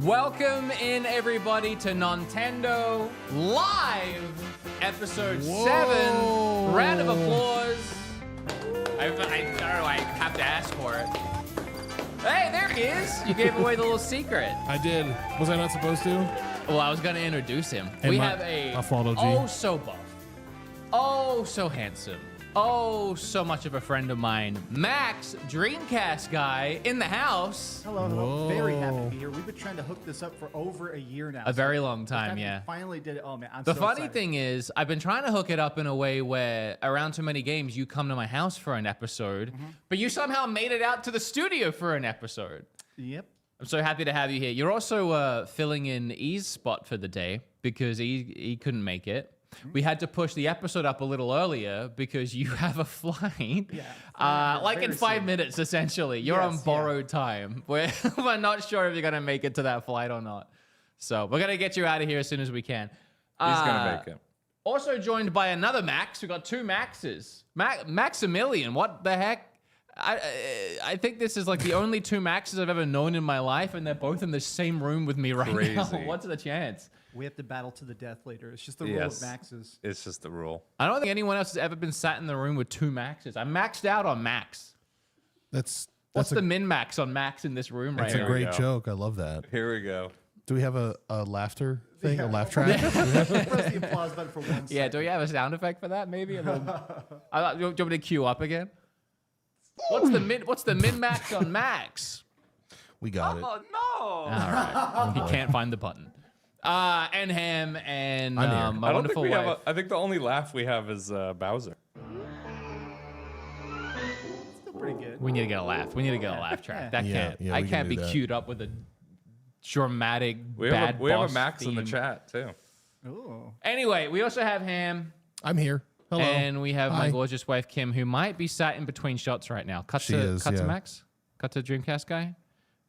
Welcome in, everybody, to Nontendo Live, episode 7. Round of applause. I don't know, I have to ask for it. Hey, there he is. You gave away the little secret. I did. Was I not supposed to? Well, I was going to introduce him. Hey, we have a oh so buff, oh so handsome, oh so much of a friend of mine, Max, Dreamcast guy, in the house. Hello, hello. Whoa. Very happy to be here. We've been trying to hook this up for over a year now. A very long time, we yeah. finally did it. Oh man, I'm The so funny excited. thing is, I've been trying to hook it up in a way where around too many games, you come to my house for an episode, but you somehow made it out to the studio for an episode. Yep. I'm so happy to have you here. You're also filling in E's spot for the day because he couldn't make it. We had to push the episode up a little earlier because you have a flight. Yeah. Like in Very 5 soon. minutes, essentially. You're on Yes, borrowed time. We're not sure if you're going to make it to that flight or not. So we're going to get you out of here as soon as we can. He's gonna make it. Also joined by another Max. We've got two Maxes. Maximilian, what the heck? I think this is like the only two Maxes I've ever known in my life, and they're both in the same room with me right now. Crazy. What's the chance? We have to battle to the death later. It's just the rule Yes. of Maxes. It's just the rule. I don't think anyone else has ever been sat in the room with two Maxes. I'm maxed out on Max. That's What's a, the min max on Max in this room right that's a now? great go. joke. I love that. Here we go. Do we have a laughter thing? A laugh track? Press the applause button for 1 second. Yeah, do we have a sound effect for that? Maybe. Do you want me to queue up again? What's the min max on Max? We got it. Oh no! All right, he can't find the button. And Ham and I'm here. my I don't think wonderful we wife. have. I think the only laugh we have is Bowser. Still pretty good. We need to get a laugh. We need to get a laugh track. That Yeah, can't. yeah, I we can't can be do that. queued up with a dramatic We bad have a boss Max in the theme. chat too. Ooh. Anyway, we also have Ham. I'm here. Hello. And we have my Hi. gorgeous wife Kim, who might be sat in between shots right now. Cut She to is, cut to yeah. Max. Cut to Dreamcast guy.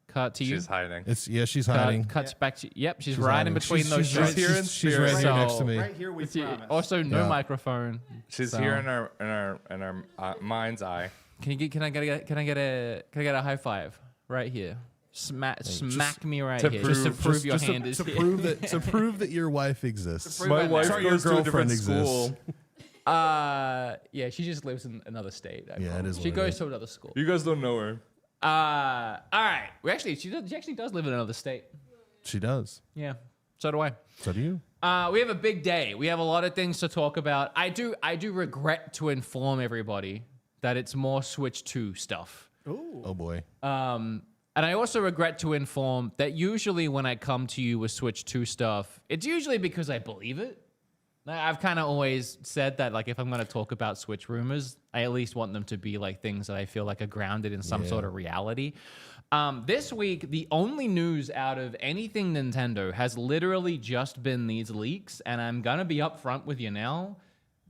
Cut to you. She's hiding. She's hiding. Cuts back to yep. She's, She's right hiding. in between She's- those she's shots. right- here in she's right spirit. here next So- to me. Right here we promise. Also, no Yeah. microphone. She's So- here in our mind's eye. Can I get a high five right here? Smack me right to here, just to prove- prove your Just hand is to here. prove that your wife exists. prove My that wife Sorry, your goes to a girlfriend different exists. school. Yeah, she just lives in another state. I Yeah, it promise. is She what it goes is. to another school. You guys don't know her. All right. She actually does live in another state. She does. Yeah. So do I. So do you. We have a big day. We have a lot of things to talk about. I do regret to inform everybody that it's more Switch 2 stuff. Ooh. Oh boy. And I also regret to inform that usually when I come to you with Switch 2 stuff, it's usually because I believe it. I've kind of always said that, like, if I'm going to talk about Switch rumors, I at least want them to be like things that I feel like are grounded in some Yeah. sort of reality. This week, the only news out of anything Nintendo has literally just been these leaks, and I'm going to be upfront with you now.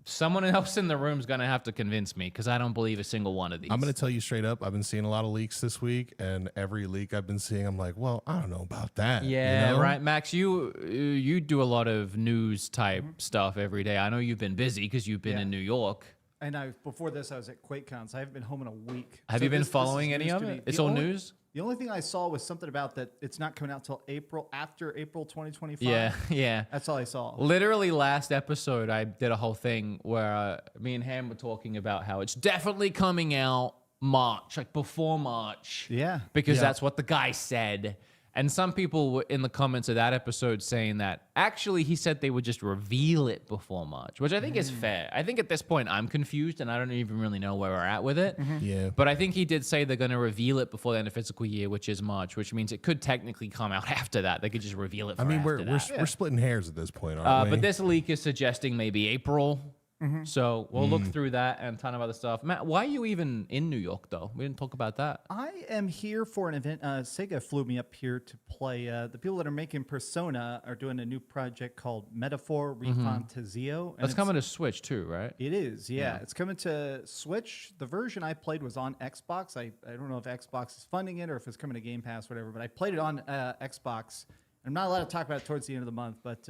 Someone else in the room is going to have to convince me because I don't believe a single one of these. I'm going to tell you straight up. I've been seeing a lot of leaks this week, and every leak I've been seeing, I'm like, well, I don't know about that. Yeah, you know? right, Max. You do a lot of news type stuff every day. I know you've been busy because you've been Yeah. in New York. And before this, I was at QuakeCon, so I haven't been home in a week. Have So you been this is following any news of to it? me. It's The all only- news. The only thing I saw was something about that it's not coming out till after April 2025. Yeah, yeah. That's all I saw. Literally last episode, I did a whole thing where me and Ham were talking about how it's definitely coming out March, like before March. Yeah. Because Yeah. that's what the guy said. And some people were in the comments of that episode saying that actually he said they would just reveal it before March, which I think is fair. I think at this point I'm confused and I don't even really know where we're at with it. Yeah. But I think he did say they're going to reveal it before the end of fiscal year, which is March, which means it could technically come out after that. They could just reveal it for I mean, after that. we're splitting hairs at this point, aren't we? But this leak is suggesting maybe April. So we'll Mm. look through that and a ton of other stuff. Matt, why are you even in New York, though? We didn't talk about that. I am here for an event. Sega flew me up here to play. The people that are making Persona are doing a new project called Metaphor Refantazio. and That's it's- coming to Switch, too, right? It is, yeah. It's coming to Switch. The version I played was on Xbox. I don't know if Xbox is funding it or if it's coming to Game Pass, whatever. But I played it on Xbox. I'm not allowed to talk about it towards the end of the month, but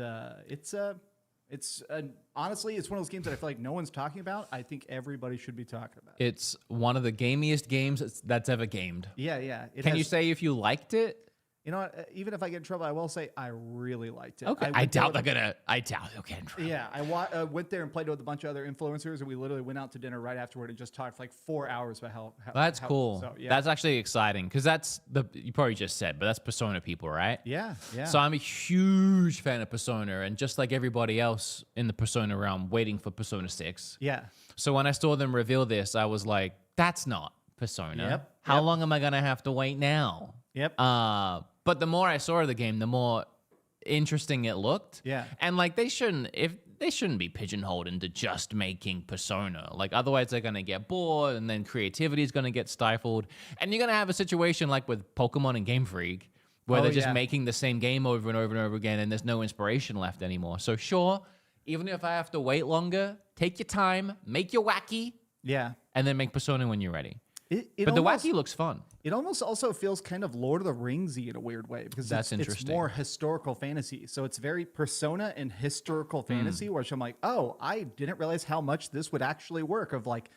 honestly, it's one of those games that I feel like no one's talking about. I think everybody should be talking about. It's one of the gamiest games that's ever gamed. Yeah, yeah. Can you say if you liked it? You know what? Even if I get in trouble, I will say I really liked it. Okay. I doubt they'll get in trouble. Yeah, I went there and played with a bunch of other influencers, and we literally went out to dinner right afterward and just talked for like 4 hours about how That's cool. So, yeah. That's actually exciting because that's you probably just said, but that's Persona people, right? Yeah. So I'm a huge fan of Persona, and just like everybody else in the Persona realm, waiting for Persona 6. Yeah. So when I saw them reveal this, I was like, that's not Persona. Yep. How long am I going to have to wait now? Yep. But the more I saw of the game, the more interesting it looked. Yeah. And like they shouldn't be pigeonholed into just making Persona. Like otherwise they're gonna get bored and then creativity is gonna get stifled. And you're gonna have a situation like with Pokemon and Game Freak, where they're just making the same game over and over and over again and there's no inspiration left anymore. So sure, even if I have to wait longer, take your time, make your wacky, Yeah. and then make Persona when you're ready. But But the wacky looks fun. It almost also feels kind of Lord of the Ringsy in a weird way because That's it's interesting. more historical fantasy. So it's very Persona and historical fantasy, which I'm like, oh, I didn't realize how much this would actually work. Of like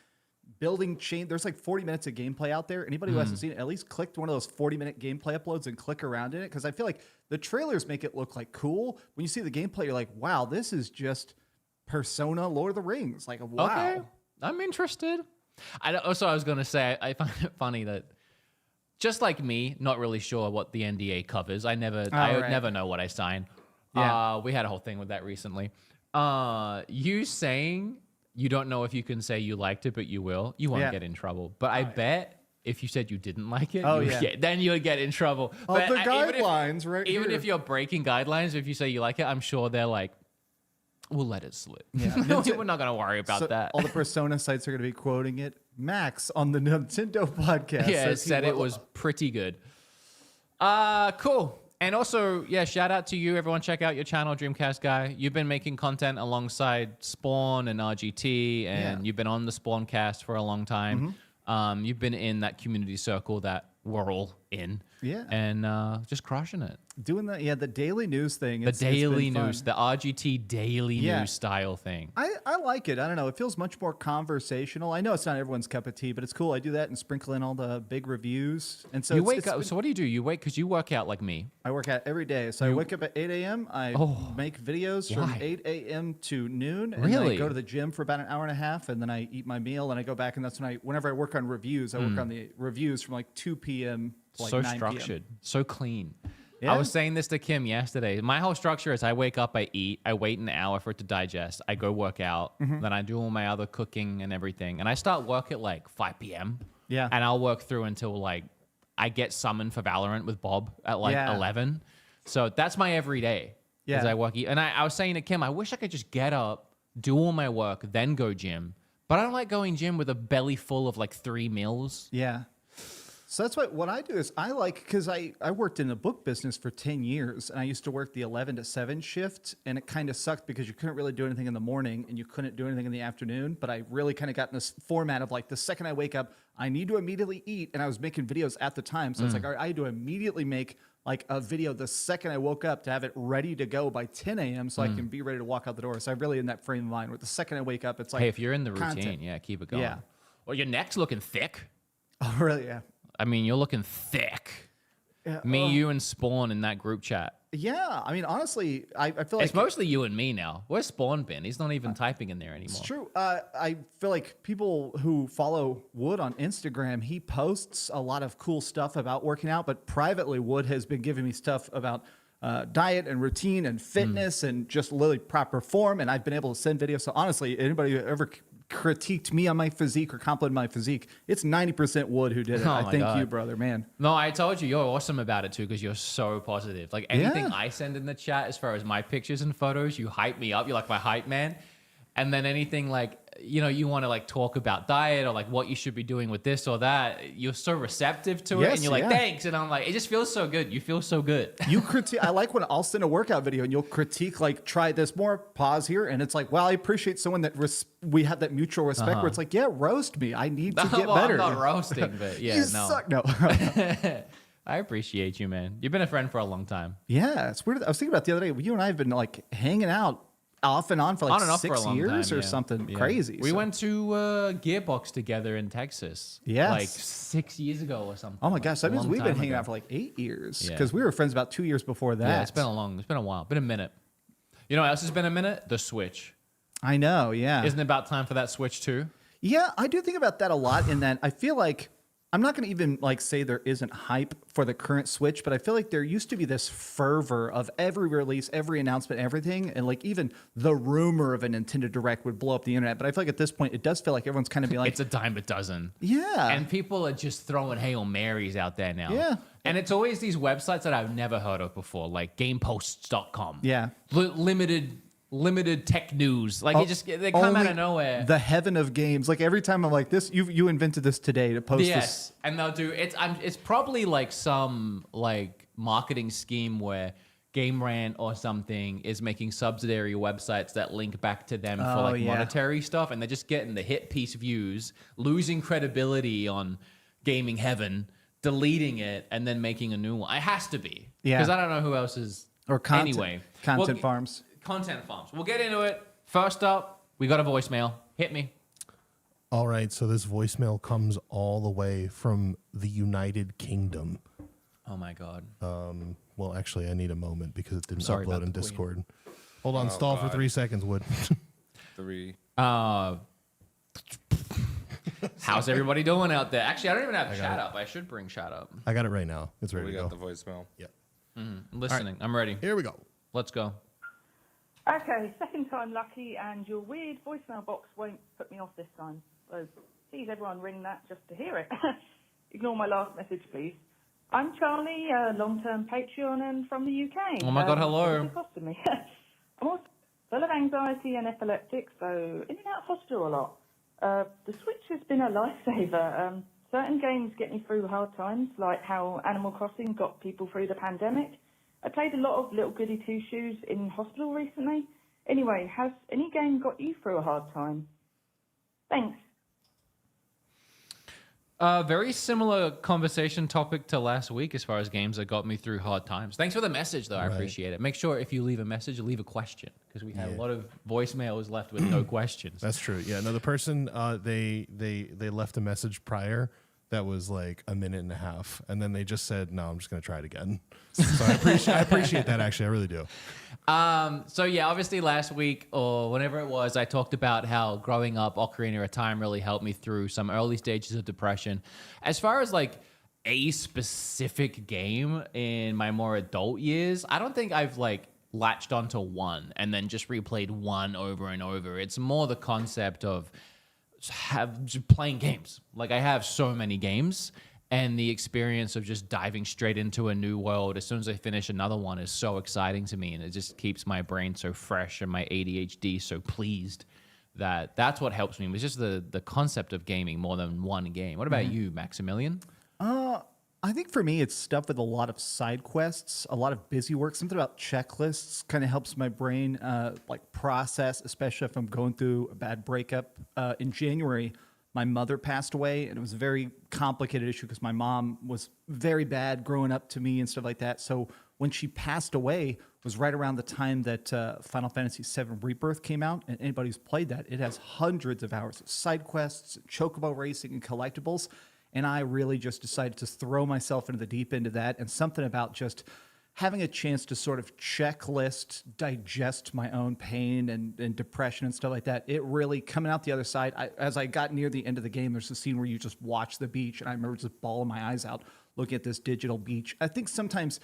building chain. There's like 40 minutes of gameplay out there. Anybody who hasn't seen it, at least clicked one of those 40-minute gameplay uploads and click around in it because I feel like the trailers make it look like cool. When you see the gameplay, you're like, wow, this is just Persona Lord of the Rings. Like, wow. Okay, I'm interested. I was going to say, I find it funny that just like me, not really sure what the NDA covers. I never know what I sign. Yeah. We had a whole thing with that recently. You saying you don't know if you can say you liked it, but you will. You won't get in trouble. But I bet if you said you didn't like it, then you would get in trouble. But the guidelines, even here. if you're breaking guidelines, if you say you like it, I'm sure they're like, we'll let it slip. Yeah. We're not going to worry about that. All the Persona sites are going to be quoting it. Max on the Nontendo podcast. Yeah, said it was pretty good. Cool. And also, yeah, shout out to you, everyone. Check out your channel, Dreamcast Guy. You've been making content alongside Spawn and RGT, and you've been on the Spawn cast for a long time. You've been in that community circle that we're all in. Yeah. And just crushing it. Doing the daily news thing. The daily it's been news, fun. the RGT daily news style thing. I like it. I don't know. It feels much more conversational. I know it's not everyone's cup of tea, but it's cool. I do that and sprinkle in all the big reviews. And so You it's- wake up. So what do you do? You wake because you work out like me. I work out every day. So I wake up at 8 a.m. I make videos from Why? 8 a.m. to noon. And Really? I go to the gym for about an hour and a half, and then I eat my meal, and I go back, and that's when whenever I work on reviews, I work on the reviews from like 2 p.m. to like So 9 structured, so clean. Yeah? I was saying this to Kim yesterday. My whole structure is I wake up, I eat, I wait an hour for it to digest, I go work out, then I do all my other cooking and everything. And I start work at like 5 p.m. Yeah. And I'll work through until like I get summoned for Valorant with Bob at like 11. So that's my everyday. Yeah. As I work. And I was saying to Kim, I wish I could just get up, do all my work, then go gym. But I don't like going gym with a belly full of like 3 meals. Yeah. So that's what I do is I like, because I worked in the book business for 10 years and I used to work the 11 to 7 shift, and it kind of sucked because you couldn't really do anything in the morning and you couldn't do anything in the afternoon. But I really kind of got in this format of like the second I wake up, I need to immediately eat. And I was making videos at the time. So it's like, all right, I had to immediately make like a video the second I woke up to have it ready to go by 10 a.m. so I can be ready to walk out the door. So I'm really in that frame of mind where the second I wake up, it's like, Hey, if you're in the routine, content. yeah, keep it going. Yeah. Well, your neck's looking thick. Oh, really? Yeah. I mean, you're looking thick. Yeah, Me, you, and Spawn in that group chat. Yeah. I mean, honestly, I feel like It's mostly you and me now. Where's Spawn been? He's not even typing in there anymore. it's true. I feel like people who follow Wood on Instagram, he posts a lot of cool stuff about working out, but privately, Wood has been giving me stuff about diet and routine and fitness and just literally proper form. And I've been able to send videos. So honestly, anybody who ever critiqued me on my physique or complimented my physique, it's 90% Wood who did it. Oh I my thank God. you, brother, man. No, I told you, you're awesome about it too because you're so positive. Like anything Yeah. I send in the chat as far as my pictures and photos, you hype me up. You're like my hype man. And then anything like, you know, you want to like talk about diet or like what you should be doing with this or that, you're so receptive to it. Yes, And you're like, yeah. thanks. And I'm like, it just feels so good. You feel so good. You critique. I like when I'll send a workout video and you'll critique, like, try this more, pause here, and it's like, well, I appreciate someone that we have that mutual respect where it's like, yeah, roast me. I need to get Well, better. I'm not roasting, but yeah, you no. suck. No. I appreciate you, man. You've been a friend for a long time. Yeah, it's weird. I was thinking about the other day. You and I have been like hanging out off and on for like On and off for a 6 long years time, or yeah. something Yeah. crazy. We So- went to Gearbox together in Texas. Yes. Like 6 years ago or something. Oh my like, gosh, a that means long we've been time hanging ago. out for like 8 years Yeah. because we were friends about 2 years before that. Yeah, it's been a while. Been a minute. You know what else has been a minute? The Switch. I know, yeah. Isn't it about time for that Switch too? Yeah, I do think about that a lot in that I feel like I'm not going to even like say there isn't hype for the current Switch, but I feel like there used to be this fervor of every release, every announcement, everything, and like even the rumor of a Nintendo Direct would blow up the internet. But I feel like at this point, it does feel like everyone's kind of be like, It's a dime a dozen. yeah, And people are just throwing Hail Marys out there now. Yeah. And it's always these websites that I've never heard of before, like gameposts.com. yeah. Limited tech news. Like they come out Only of nowhere. The heaven of games. Like every time I'm like, this, you invented this today to post this. Yes, and they'll do it's probably like some like marketing scheme where Game Rant or something is making subsidiary websites that link back to them for Oh, like yeah. monetary stuff, and they're just getting the hit piece views, losing credibility on gaming heaven, deleting it, and then making a new one. It has to be, Yeah. because I don't know who else is. Or content, anyway, content Well, farms. Content farms. We'll get into it. First up, we got a voicemail. Hit me. All right, so this voicemail comes all the way from the United Kingdom. Oh my god. Well, actually, I need a moment because it didn't Sorry upload about in the Queen. Discord. Hold on, stall for God. 3 seconds, Wood. 3. How's everybody doing out there? Actually, I don't even have chat up. I should bring chat up. I got it right now. It's ready We to got go. the voicemail. Yep. I'm listening. I'm ready. Here we go. Let's go. Okay, second time lucky, and your weird voicemail box won't put me off this time. So please, everyone, ring that just to hear it. Ignore my last message, please. I'm Charlie, a long-term Patreon and from the UK. Oh my God, hello. This is costing me. I'm also full of anxiety and epileptic, so in and out of hospital a lot. The Switch has been a lifesaver. Certain games get me through hard times, like how Animal Crossing got people through the pandemic. I played a lot of Little Goody Two-Shoes in hospital recently. Anyway, has any game got you through a hard time? Thanks. Very similar conversation topic to last week as far as games that got me through hard times. Thanks for the message, though. I Right. appreciate it. Make sure if you leave a message, leave a question, because we had a lot of voicemails left with no questions. That's true. Yeah. No, the person they left a message prior that was like a minute and a half, and then they just said, "No, I'm just gonna try it again." So I appreciate that. Actually, I really do. So yeah, obviously last week or whenever it was, I talked about how growing up, Ocarina of Time really helped me through some early stages of depression. As far as like a specific game in my more adult years, I don't think I've like latched onto one and then just replayed one over and over. It's more the concept of just playing games. Like I have so many games, and the experience of just diving straight into a new world as soon as I finish another one is so exciting to me, and it just keeps my brain so fresh and my ADHD so pleased. That's what helps me. It's just the concept of gaming more than one game. What about you, Maximilian? I think for me, it's stuff with a lot of side quests, a lot of busy work. Something about checklists kind of helps my brain like process, especially if I'm going through a bad breakup. In January, my mother passed away, and it was a very complicated issue because my mom was very bad growing up to me and stuff like that. So when she passed away was right around the time that Final Fantasy VII Rebirth came out. And anybody who's played that, it has hundreds of hours of side quests, chocobo racing, and collectibles. And I really just decided to throw myself into the deep end of that. And something about just having a chance to sort of checklist, digest my own pain and depression and stuff like that. It really, coming out the other side, as I got near the end of the game, there's a scene where you just watch the beach. And I remember just bawling my eyes out looking at this digital beach. I think sometimes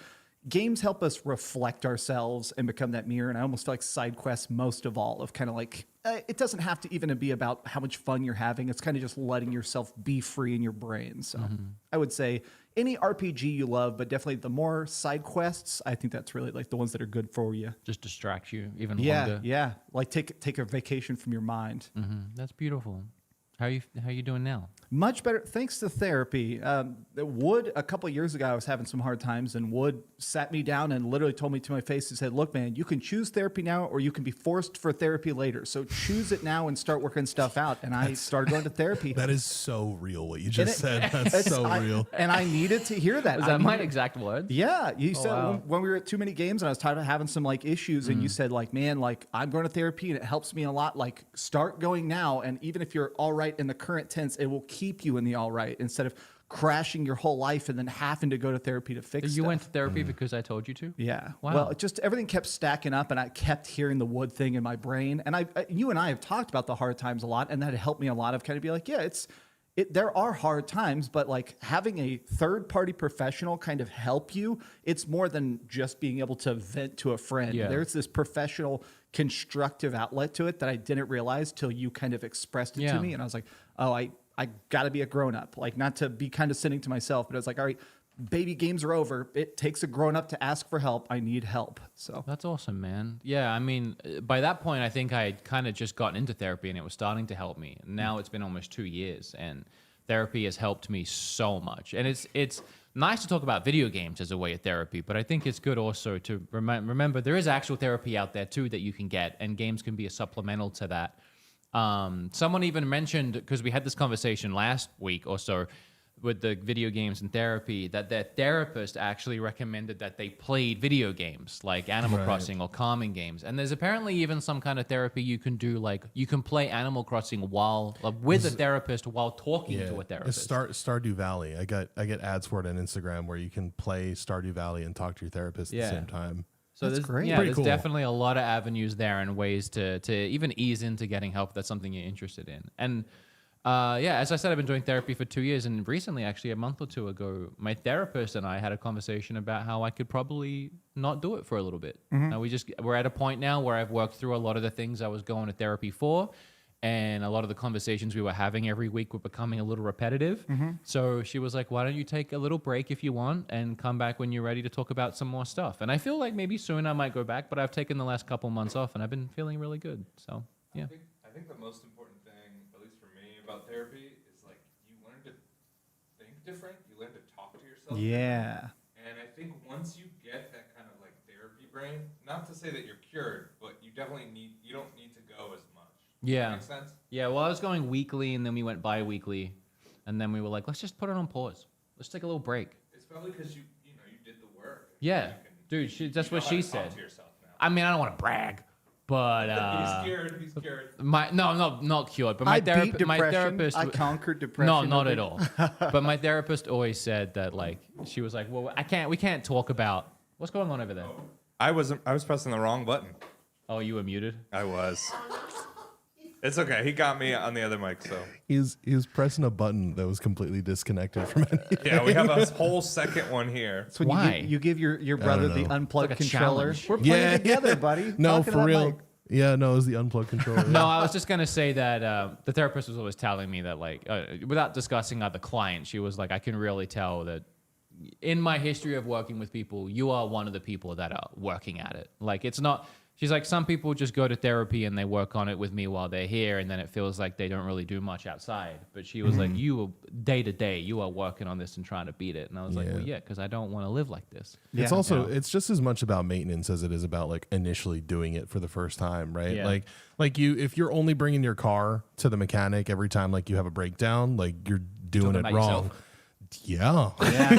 games help us reflect ourselves and become that mirror. And I almost feel like side quests, most of all, of kind of like, it doesn't have to even be about how much fun you're having. It's kind of just letting yourself be free in your brain. So I would say any RPG you love, but definitely the more side quests, I think that's really like the ones that are good for you. Just distract you even Yeah, longer. yeah. Like take a vacation from your mind. That's beautiful. How you doing now? Much better, thanks to therapy. Wood, a couple of years ago, I was having some hard times, and Wood sat me down and literally told me to my face and said, "Look, man, you can choose therapy now, or you can be forced for therapy later. So choose it now and start working stuff out." And I started going to therapy. That is so real what you just said. That's so real. And I needed to hear that. Was that my exact words? Yeah, you said wow. when we were at too many games and I was tired of having some like issues, and you said like, man, like I'm going to therapy and it helps me a lot. Like start going now, and even if you're all right in the current tense, it will keep you in the all right instead of crashing your whole life and then having to go to therapy to fix. You stuff. went to therapy because I told you to? Yeah. Wow. Well, it just everything kept stacking up, and I kept hearing the Wood thing in my brain. And you and I have talked about the hard times a lot, and that helped me a lot of kind of be like, yeah, there are hard times, but like having a third-party professional kind of help you, it's more than just being able to vent to a friend. Yeah. There's this professional, constructive outlet to it that I didn't realize till you kind of expressed it Yeah. to me, and I was like, oh, I got to be a grown-up, like not to be condescending to myself, but I was like, all right, baby games are over. It takes a grown-up to ask for help. I need help. So That's awesome, man. Yeah, I mean, by that point, I think I had kind of just gotten into therapy and it was starting to help me. Now it's been almost 2 years, and therapy has helped me so much. And it's nice to talk about video games as a way of therapy, but I think it's good also to remember there is actual therapy out there too that you can get, and games can be a supplemental to that. Someone even mentioned, because we had this conversation last week or so with the video games and therapy, that their therapist actually recommended that they played video games like Animal Crossing or calming games. And there's apparently even some kind of therapy you can do, like you can play Animal Crossing while with a therapist while talking to a therapist. It's Stardew Valley. I get ads for it on Instagram where you can play Stardew Valley and talk to your therapist at the same time. So That's there's, great. yeah, Pretty there's cool. definitely a lot of avenues there and ways to even ease into getting help if that's something you're interested in. And yeah, as I said, I've been doing therapy for 2 years, and recently, actually a month or two ago, my therapist and I had a conversation about how I could probably not do it for a little bit. Now we're at a point now where I've worked through a lot of the things I was going to therapy for, and a lot of the conversations we were having every week were becoming a little repetitive. So she was like, why don't you take a little break if you want and come back when you're ready to talk about some more stuff? And I feel like maybe soon I might go back, but I've taken the last couple months off and I've been feeling really good. So, yeah. I think the most important thing, at least for me, about therapy is like you learn to think different. You learn to talk to yourself. yeah. And I think once you get that kind of like therapy brain, not to say that you're cured, but you definitely you don't need to go as much. Yeah. Makes sense? Yeah, well, I was going weekly, and then we went bi-weekly, and then we were like, let's just put it on pause. Let's take a little break. It's probably because you did the work. Yeah, You can- dude, that's what know how she to talk said. to yourself now. I mean, I don't want to brag, but He's cured. not cured. But I my beat my depression. therapist, I conquered depression. no, not at all. But my therapist always said that, like, she was like, well, we can't talk about what's going on over there. I was pressing the wrong button. Oh, you were muted. I was. It's okay. He got me on the other mic, so. He was pressing a button that was completely disconnected from anything. Yeah, we have a whole second one here. That's when Why? you give your brother the know. unplugged It's like a controller. challenge. We're playing Yeah. together, buddy. No, Talking to for that real. mic. Yeah, no, it was the unplugged controller. No, I was just gonna say that the therapist was always telling me that, like, without discussing other clients, she was like, I can really tell that in my history of working with people, you are one of the people that are working at it. Like, it's not. She's like, some people just go to therapy and they work on it with me while they're here, and then it feels like they don't really do much outside. But she was like, you, day to day, you are working on this and trying to beat it. And I was like, well, yeah, because I don't want to live like this. It's Yeah. also it's just as much about maintenance as it is about like initially doing it for the first time, right? Yeah. Like you, if you're only bringing your car to the mechanic every time like you have a breakdown, like you're doing Talking it about wrong. yourself. Yeah.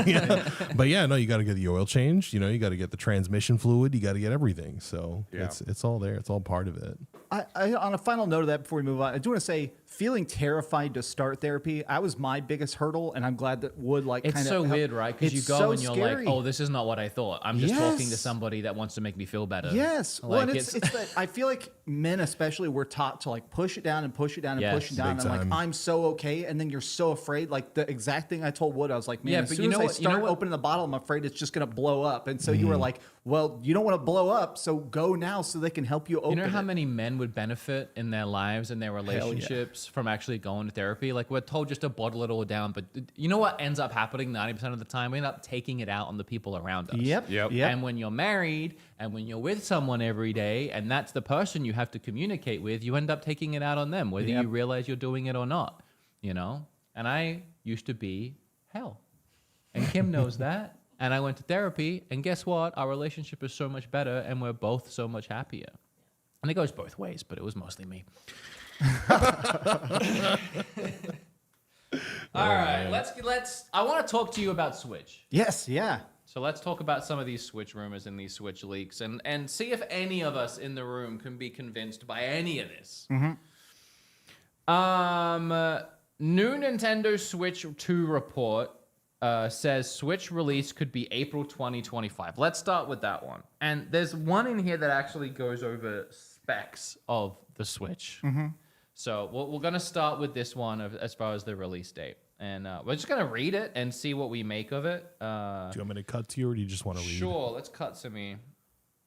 Yeah. But yeah, no, you got to get the oil changed. You know, you got to get the transmission fluid. You got to get everything. So Yeah. it's all there. It's all part of it. I on a final note of that before we move on, I do want to say feeling terrified to start therapy. I was my biggest hurdle, and I'm glad that Wood like It's kind of so weird, right? Because you It's go so and you're scary. like, oh, this is not what I thought. I'm just talking to Yes. somebody that wants to make me feel better. Yes. Like, Well, and it's that I feel like men especially were taught to like push it down and push it down and Yes. push it down. Big And I'm time. like, I'm so okay. And then you're so afraid. Like the exact thing I told Wood, I was like, man, Yeah, as but soon you as know I what- you know start what- opening the bottle, I'm afraid it's just going to blow up. And so you were like, well, you don't want to blow up. So go now so they can help you open You know how it. many men would benefit in their lives and their relationships from actually going to therapy? Like, we're told just to bottle it all down, but you know what ends up happening 90% of the time? We end up taking it out on the people around us. Yep. Yep. And when you're married and when you're with someone every day and that's the person you have to communicate with, you end up taking it out on them, whether Yep. you realize you're doing it or not, you know? And I used to be hell. And Kim knows that. And I went to therapy. And guess what? Our relationship is so much better. And we're both so much happier. And it goes both ways, but it was mostly me. All right. Let's. I want to talk to you about Switch. Yes, yeah. So let's talk about some of these Switch rumors and these Switch leaks and see if any of us in the room can be convinced by any of this. New Nintendo Switch 2 report says Switch release could be April 2025. Let's start with that one. And there's one in here that actually goes over specs of the Switch. So we're going to start with this one as far as the release date. And we're just going to read it and see what we make of it. Do you want me to cut to you, or do you just want to read? Sure, let's cut to me.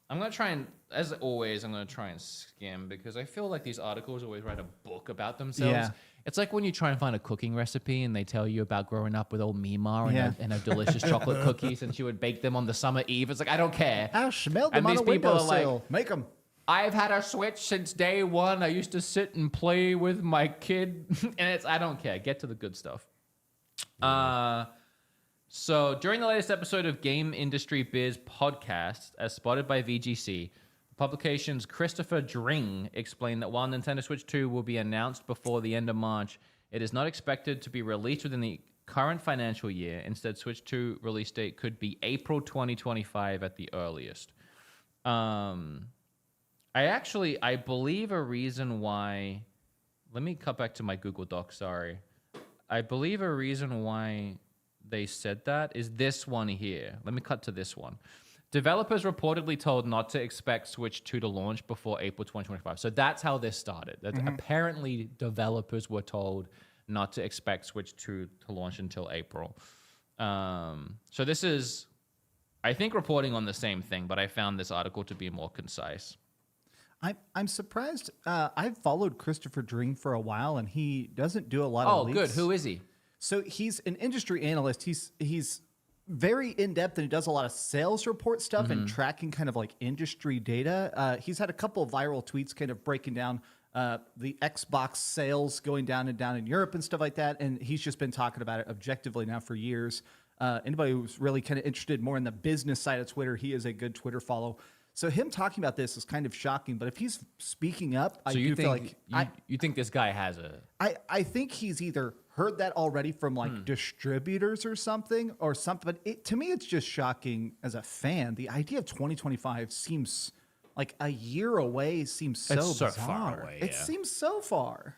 I'm going to try and, as always, I'm going to try and skim because I feel like these articles always write a book about themselves. Yeah. It's like when you try and find a cooking recipe and they tell you about growing up with old Mima and her delicious chocolate cookies, and she would bake them on the summer eve. It's like, I don't care. I smelled And them on these a people are windowsill. like, Make them. I've had a Switch since day one. I used to sit and play with my kid. And I don't care. Get to the good stuff. So during the latest episode of Game Industry Biz podcast, as spotted by VGC, the publication's Christopher Dring explained that while Nintendo Switch 2 will be announced before the end of March, it is not expected to be released within the current financial year. Instead, Switch 2 release date could be April 2025 at the earliest. I believe a reason why... Let me cut back to my Google Doc, sorry. I believe a reason why they said that is this one here. Let me cut to this one. Developers reportedly told not to expect Switch 2 to launch before April 2025. So that's how this started. That apparently, developers were told not to expect Switch 2 to launch until April. So this is, I think, reporting on the same thing, but I found this article to be more concise. I'm surprised. I've followed Christopher Dring for a while, and he doesn't do a lot of leaks. Oh, good. Who is he? So he's an industry analyst. He's very in-depth, and he does a lot of sales report stuff and tracking kind of like industry data. He's had a couple of viral tweets kind of breaking down the Xbox sales going down in Europe and stuff like that, and he's just been talking about it objectively now for years. Anybody who's really kind of interested more in the business side of Twitter, he is a good Twitter follow. So him talking about this is kind of shocking, but if he's speaking up, So you think this guy has a... I think he's either heard that already from like distributors or something. But to me, it's just shocking as a fan. The idea of 2025 seems like a year away. Seems so It's so bizarre. far away, It yeah. seems so far,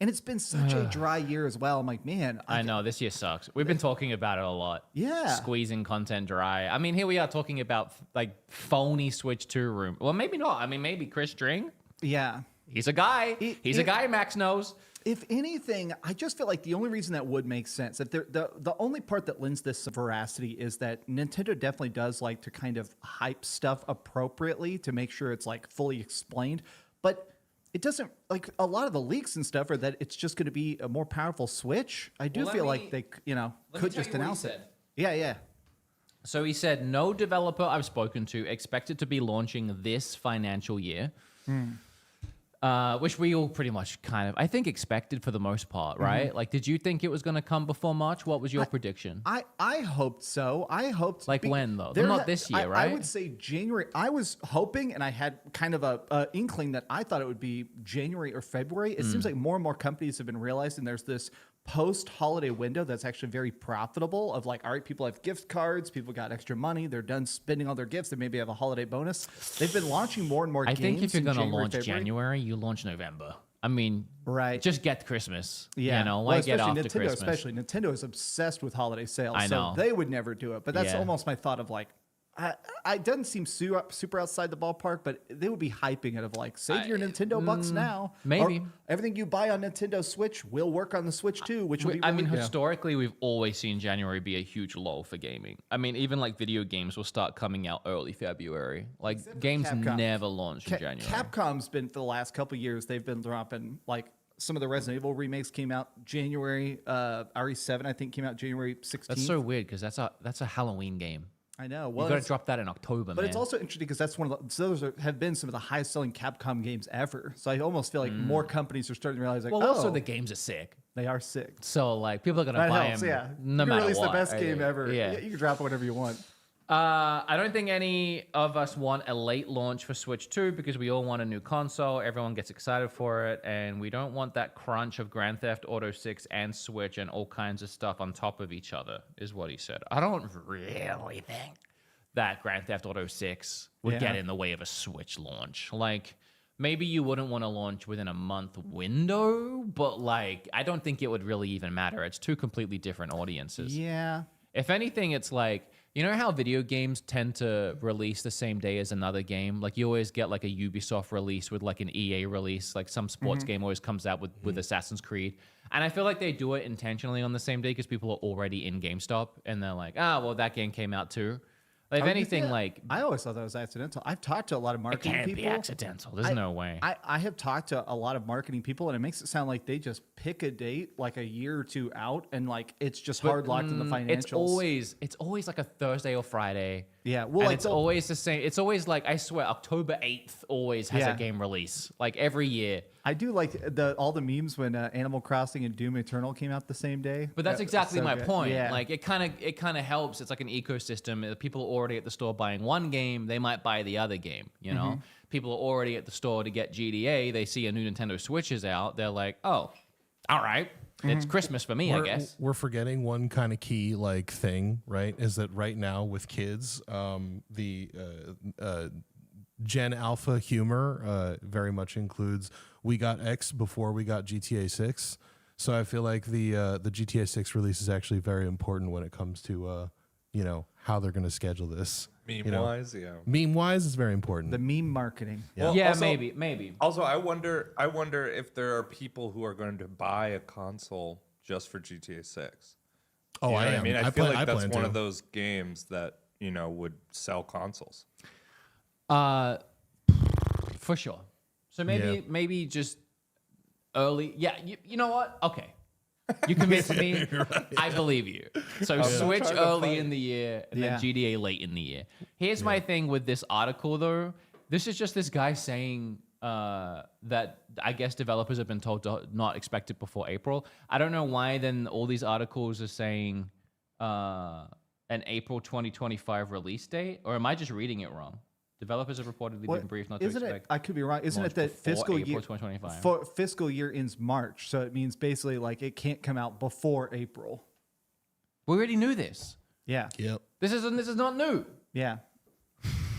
and it's been such a dry year as well. I'm like, man, I know, this year sucks. We've been talking about it a lot. Yeah. Squeezing content dry. I mean, here we are talking about like phony Switch 2 room. Well, maybe not. I mean, maybe Chris Dring. yeah. He's a guy. He's a guy Max knows. If anything, I just feel like the only reason that would make sense, that the only part that lends this some veracity is that Nintendo definitely does like to kind of hype stuff appropriately to make sure it's like fully explained. But it doesn't, like a lot of the leaks and stuff are that it's just going to be a more powerful Switch. I do feel like they, could just announce it. Yeah. So he said, no developer I've spoken to expected to be launching this financial year. Which we all pretty much kind of, I think, expected for the most part, right? Like, did you think it was going to come before March? What was your prediction? I hoped so. I hoped. Like when, though? Not this year, right? I would say January. I was hoping, and I had kind of a inkling that I thought it would be January or February. It seems like more and more companies have been realizing there's this post-holiday window that's actually very profitable of like, all right, people have gift cards, people got extra money, they're done spending all their gifts, they maybe have a holiday bonus. They've been launching more and more games. I think if you're going to launch January, you launch November. I mean, right. Just get Christmas. Yeah. You know, why get after Nintendo, Christmas? especially Nintendo is obsessed with holiday sales. I know. So they would never do it. But that's Yeah. almost my thought of like, it doesn't seem super outside the ballpark, but they would be hyping it of like, save your Nintendo bucks now. maybe. Or everything you buy on Nintendo Switch will work on the Switch too, which would be I mean, really, historically, we've always seen January be a huge lull for gaming. I mean, even like video games will start coming out early February. Like games Capcom. never launch in January. Capcom's been for the last couple of years, they've been dropping like some of the Resident Evil remakes came out January. RE7, I think, came out January 16th. That's so weird because that's a Halloween game. I know. You Well, got to drop that in October, but man. it's also interesting because that's one of those have been some of the highest selling Capcom games ever. So I almost feel like more companies are starting to realize like, also the games are sick. They are sick. So like people are gonna That buy helps, them yeah. no you matter can release what. the best game ever. Yeah. You can drop whatever you want. I don't think any of us want a late launch for Switch 2 because we all want a new console. Everyone gets excited for it, and we don't want that crunch of Grand Theft Auto 6 and Switch and all kinds of stuff on top of each other, is what he said. I don't really think that Grand Theft Auto 6 would get in the way of a Switch launch. Like, maybe you wouldn't want to launch within a month window, but like, I don't think it would really even matter. It's two completely different audiences. Yeah. If anything, it's like, you know how video games tend to release the same day as another game? Like you always get like a Ubisoft release with like an EA release, like some sports game always comes out with Assassin's Creed. And I feel like they do it intentionally on the same day because people are already in GameStop and they're like, well, that game came out too. Like, if anything, like... I always thought that was accidental. I've talked to a lot of It marketing can't people. be accidental. There's no way. I have talked to a lot of marketing people, and it makes it sound like they just pick a date like a year or two out, and like it's just hard locked in the financials. It's always like a Thursday or Friday. Yeah, well, And like it's always the same. It's always like, I swear, October 8th always has a game release. Like every year. I do like all the memes when Animal Crossing and Doom Eternal came out the same day. But that's exactly so my good. point. Yeah. Like it kind of helps. It's like an ecosystem. People are already at the store buying one game, they might buy the other game. You know, people are already at the store to get GDA. They see a new Nintendo Switch is out. They're like, oh, all right, it's Christmas for me, I guess. We're forgetting one kind of key like thing, right? Is that right now with kids, the Gen Alpha humor very much includes we got X before we got GTA 6. So I feel like the GTA 6 release is actually very important when it comes to how they're going to schedule this. Meme-wise, yeah. Meme-wise is very important. The meme marketing. Yeah. Well, Yeah, also- maybe. Also, I wonder if there are people who are going to buy a console just for GTA 6. Oh, You know I what am. I mean, I feel plan- like that's plan one to. of those games that would sell consoles. For sure. So maybe just early. Yeah, you know what? Okay. You convinced me. I believe you. So Switch trying to early fight. in the year and Yeah. then GTA late in the year. Here's my thing with this article, though. This is just this guy saying that I guess developers have been told to not expect it before April. I don't know why then all these articles are saying an April 2025 release date, or am I just reading it wrong? Developers have reportedly been briefed not to Isn't expect. it? I could be wrong. Isn't launch it that before fiscal April year 2025? Fiscal year ends March, so it means basically like it can't come out before April. We already knew this. Yeah, Yep. This is not new. yeah.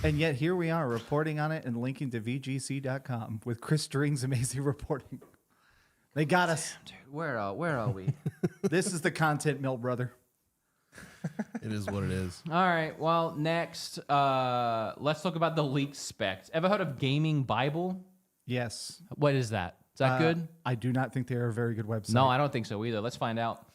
And yet here we are reporting on it and linking to VGC.com with Chris String's amazing reporting. They got us. Dude, where are we? This is the content mill, brother. It is what it is. All right. Well, next, let's talk about the leaked specs. Ever heard of Gaming Bible? Yes. What is that? Is that good? I do not think they're a very good website. No, I don't think so either. Let's find out.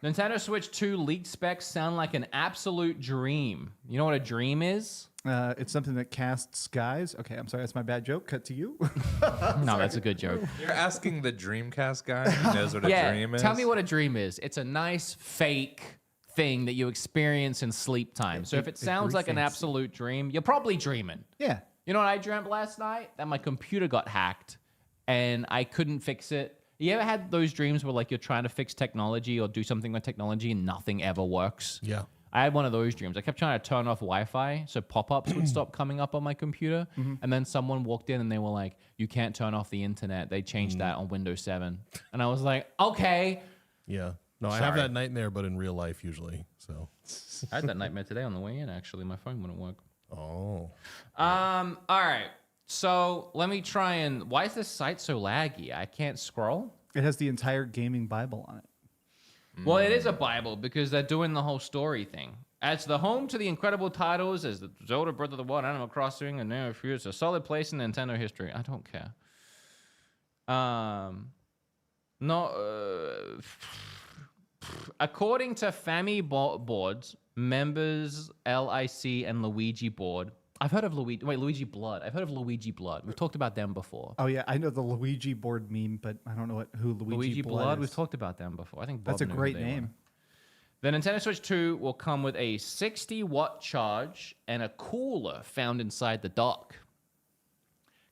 Nintendo Switch 2 leaked specs sound like an absolute dream. You know what a dream is? It's something that casts skies. Okay, I'm sorry, that's my bad joke. Cut to you. No, that's a good joke. You're asking the Dreamcast guy who knows what a dream is? Tell me what a dream is. It's a nice fake thing that you experience in sleep time. So if it sounds like an absolute dream, you're probably dreaming. Yeah. You know what I dreamt last night? That my computer got hacked and I couldn't fix it. You ever had those dreams where like you're trying to fix technology or do something with technology and nothing ever works? Yeah. I had one of those dreams. I kept trying to turn off Wi-Fi so pop-ups would stop coming up on my computer. And then someone walked in and they were like, you can't turn off the internet. They changed that on Windows 7. And I was like, okay. Yeah. No, I have that nightmare, but in real life usually. So. I had that nightmare today on the way in, actually. My phone wouldn't work. Oh. All right. So let me try and... Why is this site so laggy? I can't scroll? It has the entire gaming Bible on it. Well, it is a Bible because they're doing the whole story thing. As the home to the incredible titles as the Zelda Breath of the Wild, Animal Crossing, and now it's a solid place in Nintendo history. I don't care. According to FAMI boards, members LIC and Luigi board. I've heard of Luigi Blood. I've heard of Luigi Blood. We've talked about them before. Oh yeah, I know the Luigi board meme, but I don't know who Luigi Blood is. We've talked about them before. I think Bob That's a knew who great they name. were. The Nintendo Switch 2 will come with a 60-watt charge and a cooler found inside the dock.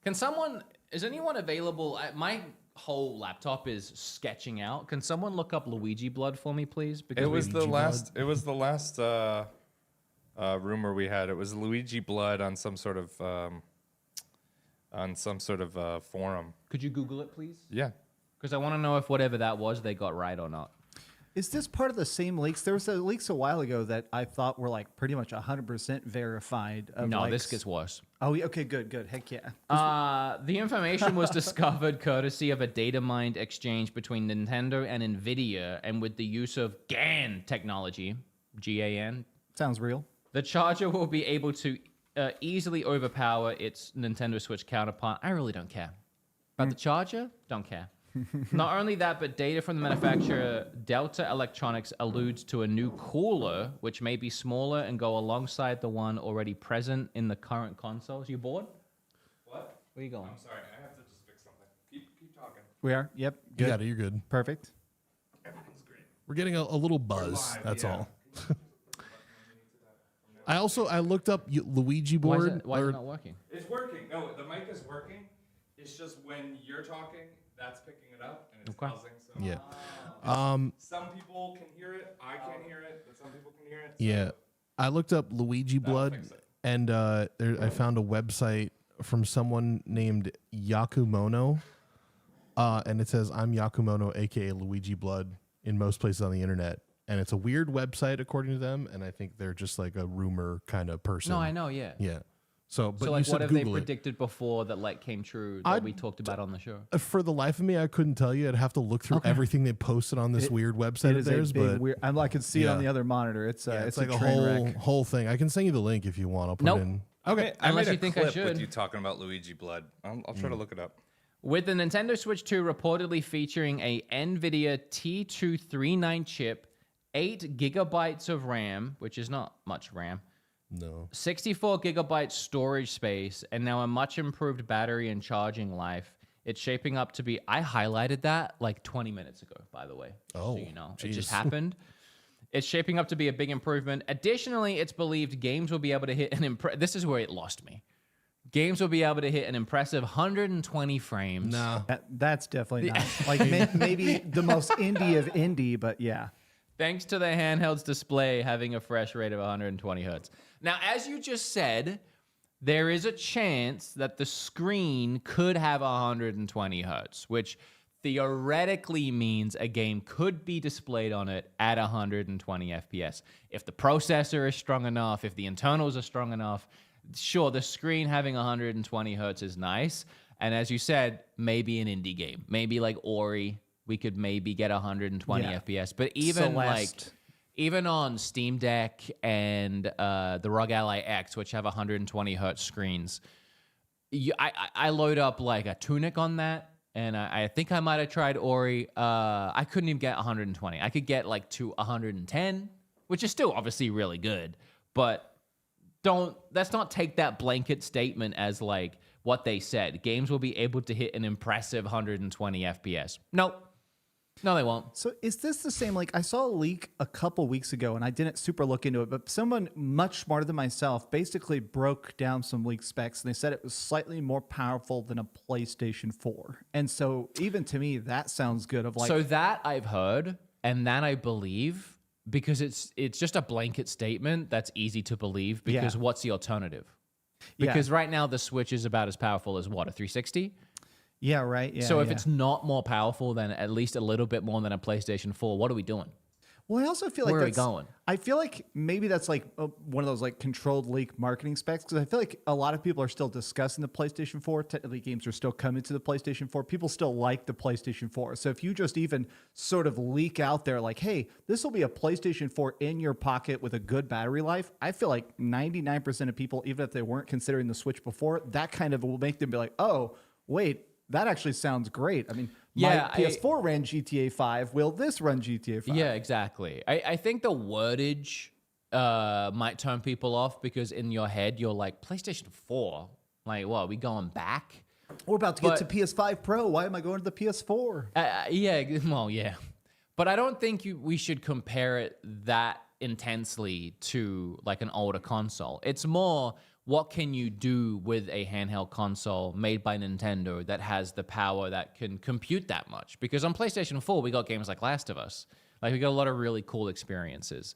Is anyone available? My whole laptop is sketching out. Can someone look up Luigi blood for me, please? Because It was the Luigi last. It was the last rumor we had. It was Luigi blood on some sort of forum. Could you Google it, please? Yeah. Because I want to know if whatever that was, they got right or not. Is this part of the same leaks? There was leaks a while ago that I thought were like pretty much 100% verified. No, this gets worse. Oh, okay, good. Heck yeah. The information was discovered courtesy of a data mined exchange between Nintendo and NVIDIA, and with the use of GAN technology, GAN. Sounds real. The charger will be able to easily overpower its Nintendo Switch counterpart. I really don't care. About the charger, don't care. Not only that, but data from the manufacturer Delta Electronics alludes to a new cooler, which may be smaller and go alongside the one already present in the current consoles. You bored? What? Where you going? I'm sorry. I have to just fix something. Keep talking. We are? Yep. You got it. You're good. Perfect. Everything's great. We're getting a little buzz. live, That's yeah. all. I looked up Luigi board. Why is it not working? It's working. No, the mic is working. It's just when you're talking, that's picking it up and it's Okay. buzzing. So Yeah. some people can hear it. I can't hear it, but some people can hear it. So Yeah. I looked up Luigi blood, fix it. and I found a website from someone named Yakumono, and it says I'm Yakumono, aka Luigi blood, in most places on the internet. And it's a weird website according to them, and I think they're just like a rumor kind of person. No, I know, yeah. Yeah. So, but So, you like, said what have they Google it. predicted before that, like, came true that we talked about on the show? For the life of me, I couldn't tell you. I'd have to look through everything they posted on this weird website It of is theirs, a big but weird. I can see it on Yeah. the other monitor. It's it's a like a train whole wreck. whole thing. I can send you the link if you want. I'll put Nope. it in. Okay. Unless I made you a think I clip should. with you talking about Luigi blood. I'll try to look it up. With the Nintendo Switch 2 reportedly featuring a NVIDIA T239 chip, 8 gigabytes of RAM, which is not much RAM, No. 64 gigabyte storage space, and now a much improved battery and charging life. It's shaping up to be. I highlighted that like 20 minutes ago, by the way. Oh, so you know, it geez. just happened. It's shaping up to be a big improvement. Additionally, it's believed games will be able to hit an This is where it lost me. Games will be able to hit an impressive 120 frames. Nah. That's definitely not like maybe the most indie of indie, but yeah. Thanks to the handheld's display having a fresh rate of 120 hertz. Now, as you just said, there is a chance that the screen could have 120 hertz, which theoretically means a game could be displayed on it at 120 FPS. If the processor is strong enough, if the internals are strong enough, sure, the screen having 120 hertz is nice. And as you said, maybe an indie game, maybe like Ori, we could maybe get 120 Yeah. FPS. But even Celeste. even on Steam Deck and the ROG Ally X, which have 120 hertz screens, I load up like a Tunic on that, and I think I might have tried Ori. I couldn't even get 120. I could get like to 110, which is still obviously really good, but let's not take that blanket statement as like what they said. Games will be able to hit an impressive 120 FPS. Nope. No, they won't. So is this the same? Like I saw a leak a couple weeks ago, and I didn't super look into it, but someone much smarter than myself basically broke down some leak specs, and they said it was slightly more powerful than a PlayStation 4. And so even to me, that sounds good. Of like, So that I've heard, and that I believe, because it's just a blanket statement that's easy to believe, because Yeah. what's the alternative? Yeah. Because right now the Switch is about as powerful as what, a 360? yeah, right. Yeah. So if yeah. it's not more powerful than at least a little bit more than a PlayStation 4, what are we doing? Well, I also feel like Where are we that's- going? I feel like maybe that's like one of those like controlled leak marketing specs, because I feel like a lot of people are still discussing the PlayStation 4. Technically, games are still coming to the PlayStation 4. People still like the PlayStation 4. So if you just even sort of leak out there like, hey, this will be a PlayStation 4 in your pocket with a good battery life, I feel like 99% of people, even if they weren't considering the Switch before, that kind of will make them be like, oh, wait, that actually sounds great. I mean, Yeah, my PS4 ran GTA 5. Will this run GTA 5? Yeah, exactly. I think the wordage might turn people off, because in your head you're like, PlayStation 4? Like, what, are we going back? We're about to get But- to PS5 Pro. Why am I going to the PS4? Yeah, well, yeah. But I don't think we should compare it that intensely to like an older console. It's more, what can you do with a handheld console made by Nintendo that has the power that can compute that much? Because on PlayStation 4, we got games like Last of Us. Like, we got a lot of really cool experiences.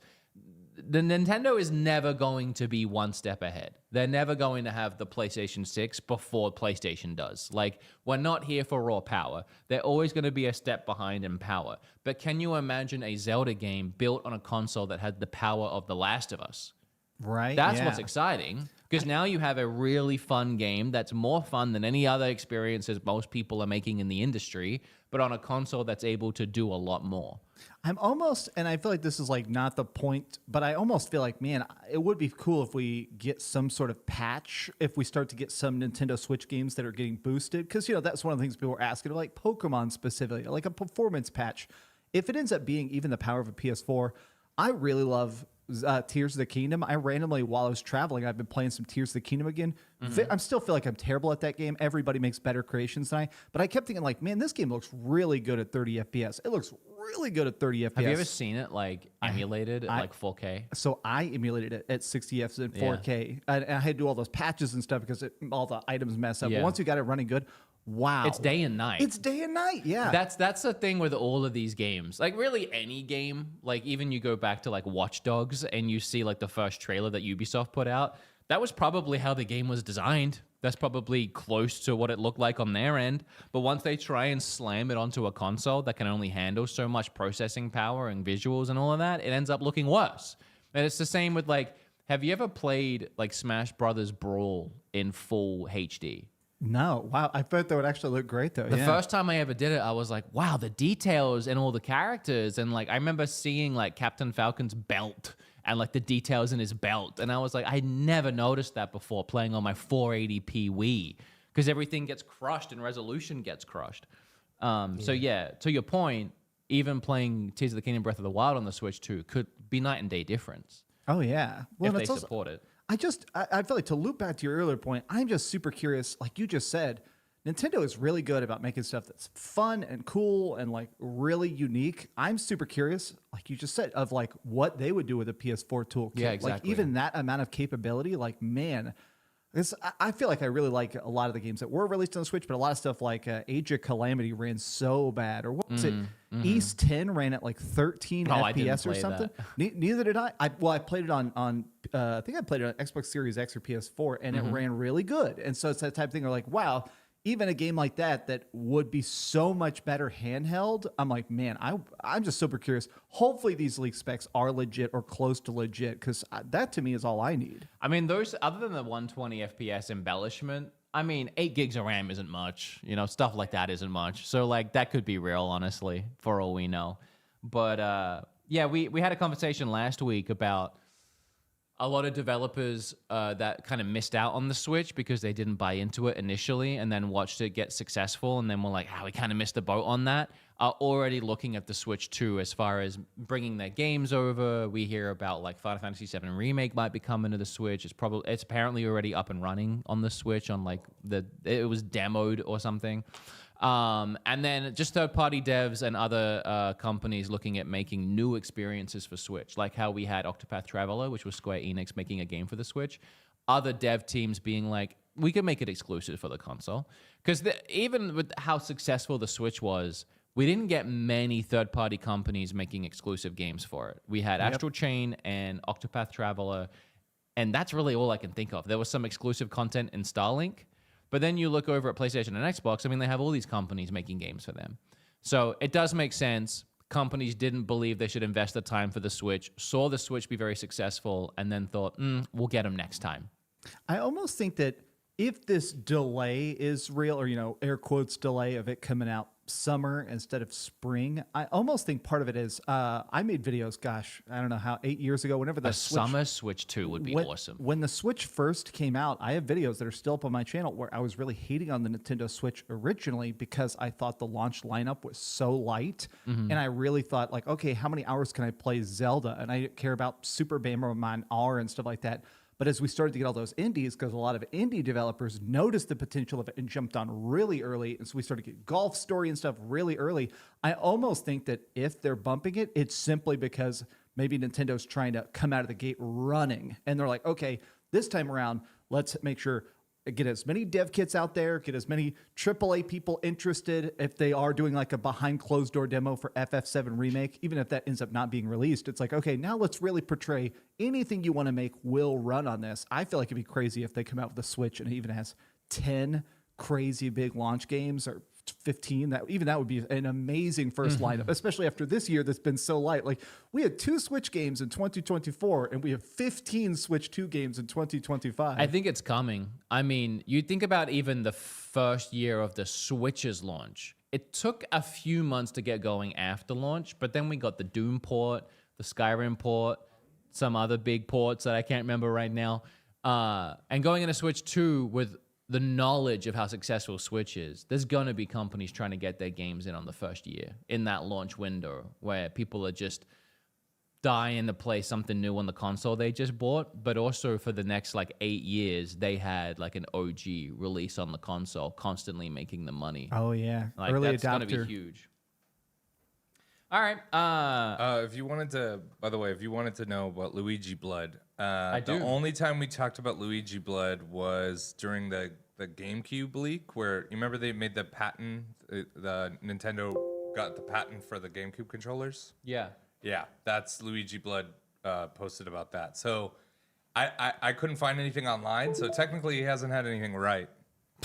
The Nintendo is never going to be one step ahead. They're never going to have the PlayStation 6 before PlayStation does. Like, we're not here for raw power. They're always going to be a step behind in power. But can you imagine a Zelda game built on a console that had the power of The Last of Us? Right. That's what's exciting, because now you have a really fun game that's more fun than any other experiences most people are making in the industry, but on a console that's able to do a lot more. I'm almost, and I feel like this is like not the point, but I almost feel like, man, it would be cool if we get some sort of patch, if we start to get some Nintendo Switch games that are getting boosted. Because, you know, that's one of the things people are asking, like Pokemon specifically, like a performance patch. If it ends up being even the power of a PS4, I really love Tears of the Kingdom. I randomly, while I was traveling, I've been playing some Tears of the Kingdom again. I still feel like I'm terrible at that game. Everybody makes better creations than I. But I kept thinking, like, man, this game looks really good at 30 FPS. It looks really good at 30 FPS. Have you ever seen it like emulated at like 4K? So I emulated it at 60 FPS and 4K. And I had to do all those patches and stuff because all the items mess up. Yeah. But once you got it running good, wow. It's day and night. It's day and night, yeah. That's the thing with all of these games. Like, really any game, like even you go back to like Watch Dogs and you see like the first trailer that Ubisoft put out, that was probably how the game was designed. That's probably close to what it looked like on their end. But once they try and slam it onto a console that can only handle so much processing power and visuals and all of that, it ends up looking worse. And it's the same with like, have you ever played like Smash Brothers Brawl in full HD? No, wow. I thought that would actually look great, though. The first time I ever did it, I was like, wow, the details and all the characters. And like, I remember seeing like Captain Falcon's belt and like the details in his belt. And I was like, I never noticed that before playing on my 480p Wii, because everything gets crushed and resolution gets crushed. So yeah, to your point, even playing Tears of the Kingdom Breath of the Wild on the Switch 2 could be night and day difference Oh, yeah. Well, if and they it's support it. I feel like, to loop back to your earlier point, I'm just super curious. Like you just said, Nintendo is really good about making stuff that's fun and cool and like really unique. I'm super curious, like you just said, of like what they would do with a PS4 toolkit. Yeah, Like exactly. even that amount of capability, like, man, I feel like I really like a lot of the games that were released on the Switch, but a lot of stuff like Age of Calamity ran so bad. Or what was it? East 10 ran at like 13 I didn't FPS or play something. that. Neither did I. I played it on I think I played it on Xbox Series X or PS4, and it ran really good. And so it's that type of thing where like, wow, even a game like that would be so much better handheld. I'm like, man, I'm just super curious. Hopefully these leak specs are legit or close to legit, because that to me is all I need. I mean, those, other than the 120 FPS embellishment, I mean, 8 gigs of RAM isn't much. You know, stuff like that isn't much. So, like, that could be real, honestly, for all we know. But, yeah, we had a conversation last week about a lot of developers that kind of missed out on the Switch because they didn't buy into it initially and then watched it get successful, and then were like, we kind of missed the boat on that, are already looking at the Switch 2 as far as bringing their games over. We hear about like Final Fantasy VII Remake might be coming to the Switch. It's apparently already up and running on the Switch on like it was demoed or something. And then just third-party devs and other companies looking at making new experiences for Switch, like how we had Octopath Traveler, which was Square Enix making a game for the Switch. Other dev teams being like, we could make it exclusive for the console. Because even with how successful the Switch was, we didn't get many third-party companies making exclusive games for it. We had Astral Chain and Octopath Traveler, and that's really all I can think of. There was some exclusive content in Starlink, but then you look over at PlayStation and Xbox, I mean, they have all these companies making games for them. So it does make sense. Companies didn't believe they should invest the time for the Switch, saw the Switch be very successful, and then thought, we'll get them next time. I almost think that if this delay is real, or, you know, air quotes delay of it coming out summer instead of spring, I almost think part of it is I made videos, gosh, I don't know how, 8 years ago, whenever the Summer Switch 2 would be awesome. When the Switch first came out, I have videos that are still up on my channel where I was really hating on the Nintendo Switch originally because I thought the launch lineup was so light. And I really thought, like, okay, how many hours can I play Zelda? And I didn't care about Super Bomberman R and stuff like that. But as we started to get all those indies, because a lot of indie developers noticed the potential of it and jumped on really early, and so we started to get Golf Story and stuff really early, I almost think that if they're bumping it, it's simply because maybe Nintendo's trying to come out of the gate running. And they're like, okay, this time around, let's make sure get as many dev kits out there, get as many AAA people interested if they are doing like a behind closed door demo for FF7 Remake, even if that ends up not being released. It's like, okay, now let's really portray anything you want to make will run on this. I feel like it'd be crazy if they come out with a Switch and it even has 10 crazy big launch games or 15. That would be an amazing first lineup, especially after this year that's been so light. Like, we had 2 Switch games in 2024 and we have 15 Switch 2 games in 2025. I think it's coming. I mean, you think about even the first year of the Switch's launch. It took a few months to get going after launch, but then we got the Doom port, the Skyrim port, some other big ports that I can't remember right now. And going into Switch 2 with the knowledge of how successful Switch is, there's going to be companies trying to get their games in on the first year in that launch window where people are just dying to play something new on the console they just bought. But also for the next like 8 years, they had like an OG release on the console, constantly making the money. Oh yeah, Like, early that's adopter. going to be huge. All right. If you wanted to, by the way, if you wanted to know about Luigi Blood, I do. the only time we talked about Luigi Blood was during the GameCube leak, where you remember they made the patent, the Nintendo got the patent for the GameCube controllers. Yeah. Yeah, that's Luigi Blood posted about that. So I couldn't find anything online, so technically he hasn't had anything right.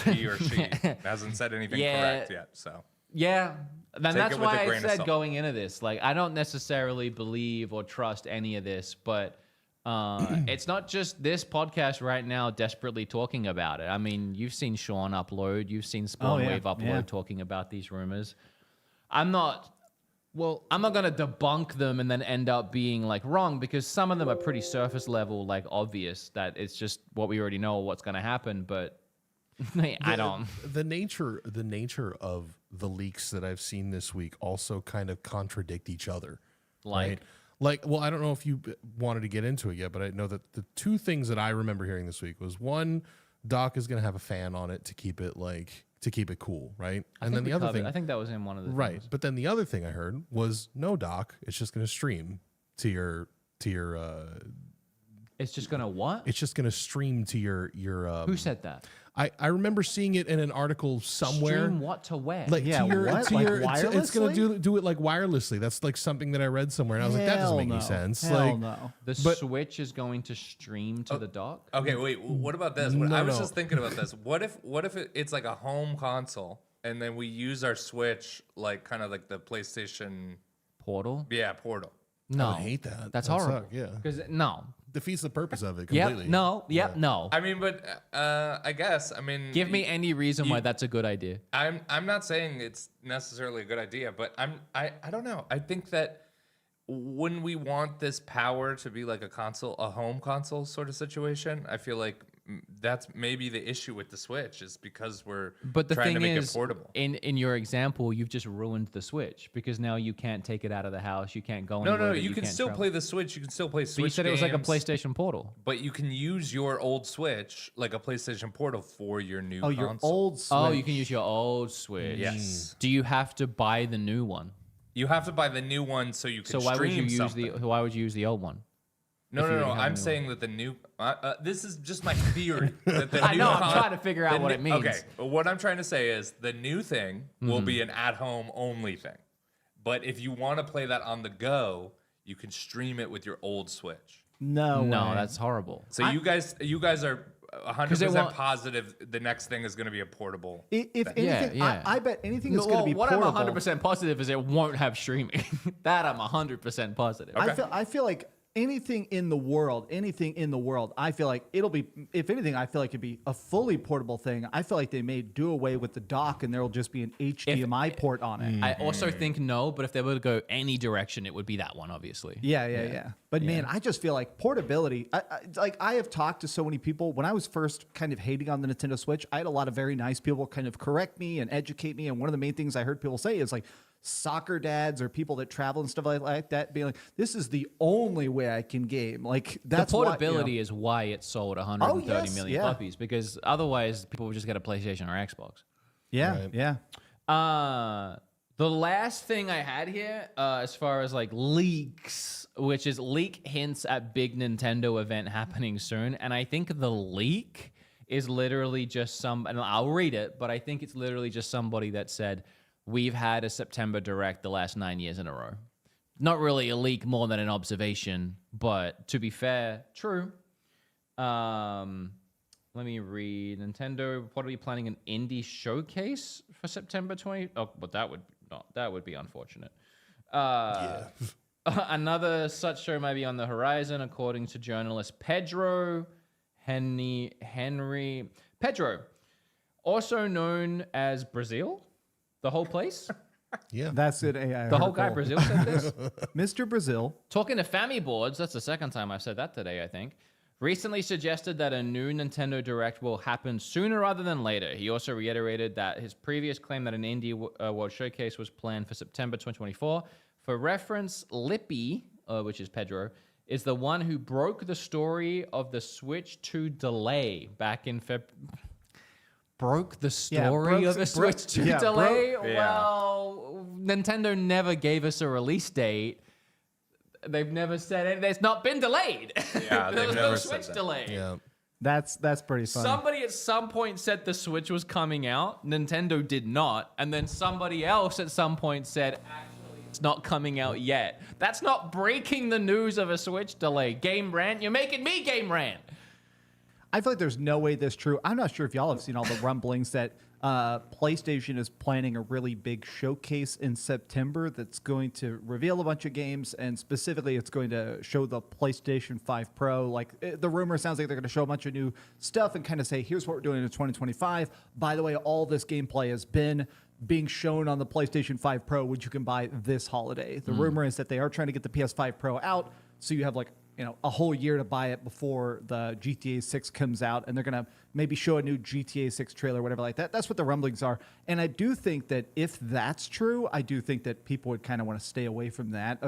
He or she hasn't said anything correct yet. So Yeah, and Take that's it with a why I grain of said salt. going into this, like, I don't necessarily believe or trust any of this, but it's not just this podcast right now desperately talking about it. I mean, you've seen Sean upload, you've seen Spawnwave upload talking about these rumors. I'm not going to debunk them and then end up being like wrong, because some of them are pretty surface level, like obvious that it's just what we already know what's going to happen, but I don't. The nature of the leaks that I've seen this week also kind of contradict each other. Like, Well, I don't know if you wanted to get into it yet, but I know that the 2 things that I remember hearing this week was, one, Doc is going to have a fan on it to keep it cool, right? I And think then the other thing, I think that was in one of the right? things. But then the other thing I heard was, no, Doc, it's just going to stream to your. It's just going to what? It's just going to stream to your. Who said that? I remember seeing it in an article somewhere. Stream what to where? Like Yeah, to your, what? to Like your, it's going wirelessly? to do it like wirelessly. That's like something that I read somewhere, and I was like, that doesn't make any sense. Hell Like, no. The but- Switch is going to stream to the dock? okay, wait. What about this? No, I was no. just thinking about this. What if it's like a home console, and then we use our Switch like kind of like the PlayStation, Portal? portal. No. I would hate that. That's That'd horrible. suck, yeah, Because, no. defeats the purpose of it Yep, completely. no, yep, no. I mean, but I guess Give me any reason why that's a good idea. I'm not saying it's necessarily a good idea, but I don't know. I think that when we want this power to be like a home console sort of situation, I feel like that's maybe the issue with the Switch, is because we're But the trying thing to make is, it portable. in your example, you've just ruined the Switch, because now you can't take it out of the house. You can't go anywhere. No, that you can can't still travel. play the Switch. You can still play Switch. But you said it was like a games, PlayStation Portal. But you can use your old Switch like a PlayStation Portal for your new Oh, console. your old Switch. Oh, you can use your old Switch. Yes. Do you have to buy the new one? You have to buy the new one so you can So why would you stream use something. why would you use the old one? No, if you no, no. already have a I'm new saying that the new. This is just my theory. That the I new know, I'm con- trying to figure out the what new- it means. Okay, what I'm trying to say is the new thing will be an at-home only thing. But if you want to play that on the go, you can stream it with your old Switch. No, No, way. that's horrible. So you guys are 100% won't- positive the next thing is going to be a portable. If thing. anything, Yeah. I bet anything that's No, going to be what portable. I'm 100% positive is it won't have streaming. That I'm 100% positive. I feel like anything in the world, I feel like it'll be, if anything, I feel like it'd be a fully portable thing. I feel like they may do away with the dock and there'll just be an HDMI port on it. I also think no, but if they were to go any direction, it would be that one, obviously. Yeah. But man, I just feel like portability. I have talked to so many people. When I was first kind of hating on the Nintendo Switch, I had a lot of very nice people kind of correct me and educate me. And one of the main things I heard people say is like, soccer dads or people that travel and stuff like that being like, this is the only way I can game. Like, that's the why, portability is why it sold 130 million yeah. puppies, because otherwise people would just get a PlayStation or Xbox. Yeah, Right. yeah. The last thing I had here, as far as like leaks, which is leak hints at big Nintendo event happening soon, and I think the leak is literally just and I'll read it, but I think it's literally just somebody that said, we've had a September Direct the last 9 years in a row. Not really a leak more than an observation, but to be fair, true. Let me read. Nintendo reportedly planning an indie showcase for September 20. Oh, but that would be unfortunate. Another such show may be on the horizon, according to journalist Pedro Henry. Pedro, also known as Brazil, the whole place. Yeah. That's it. AI The whole guy Brazil said this. Mr. Brazil. Talking to Family Boards, that's the second time I've said that today, I think. Recently suggested that a new Nintendo Direct will happen sooner rather than later. He also reiterated that his previous claim that an Indie World Showcase was planned for September 2024. For reference, Lippy, which is Pedro, is the one who broke the story of the Switch 2 delay back in February. Broke the story of the Switch 2 delay? Well, Nintendo never gave us a release date. They've never said it. It's not been delayed. Yeah, there was they've never no said Switch that. delay. Yeah. That's pretty funny. Somebody at some point said the Switch was coming out. Nintendo did not. And then somebody else at some point said, actually, it's not coming out yet. That's not breaking the news of a Switch delay. Game Rant, you're making me Game Rant. I feel like there's no way this is true. I'm not sure if y'all have seen all the rumblings that PlayStation is planning a really big showcase in September that's going to reveal a bunch of games, and specifically it's going to show the PlayStation 5 Pro. Like, the rumor sounds like they're going to show a bunch of new stuff and kind of say, here's what we're doing in 2025. By the way, all this gameplay has been being shown on the PlayStation 5 Pro, which you can buy this holiday. The rumor is that they are trying to get the PS5 Pro out, so you have a whole year to buy it before the GTA 6 comes out, and they're going to maybe show a new GTA 6 trailer, whatever like that. That's what the rumblings are. And I do think that if that's true, I do think that people would kind of want to stay away from that,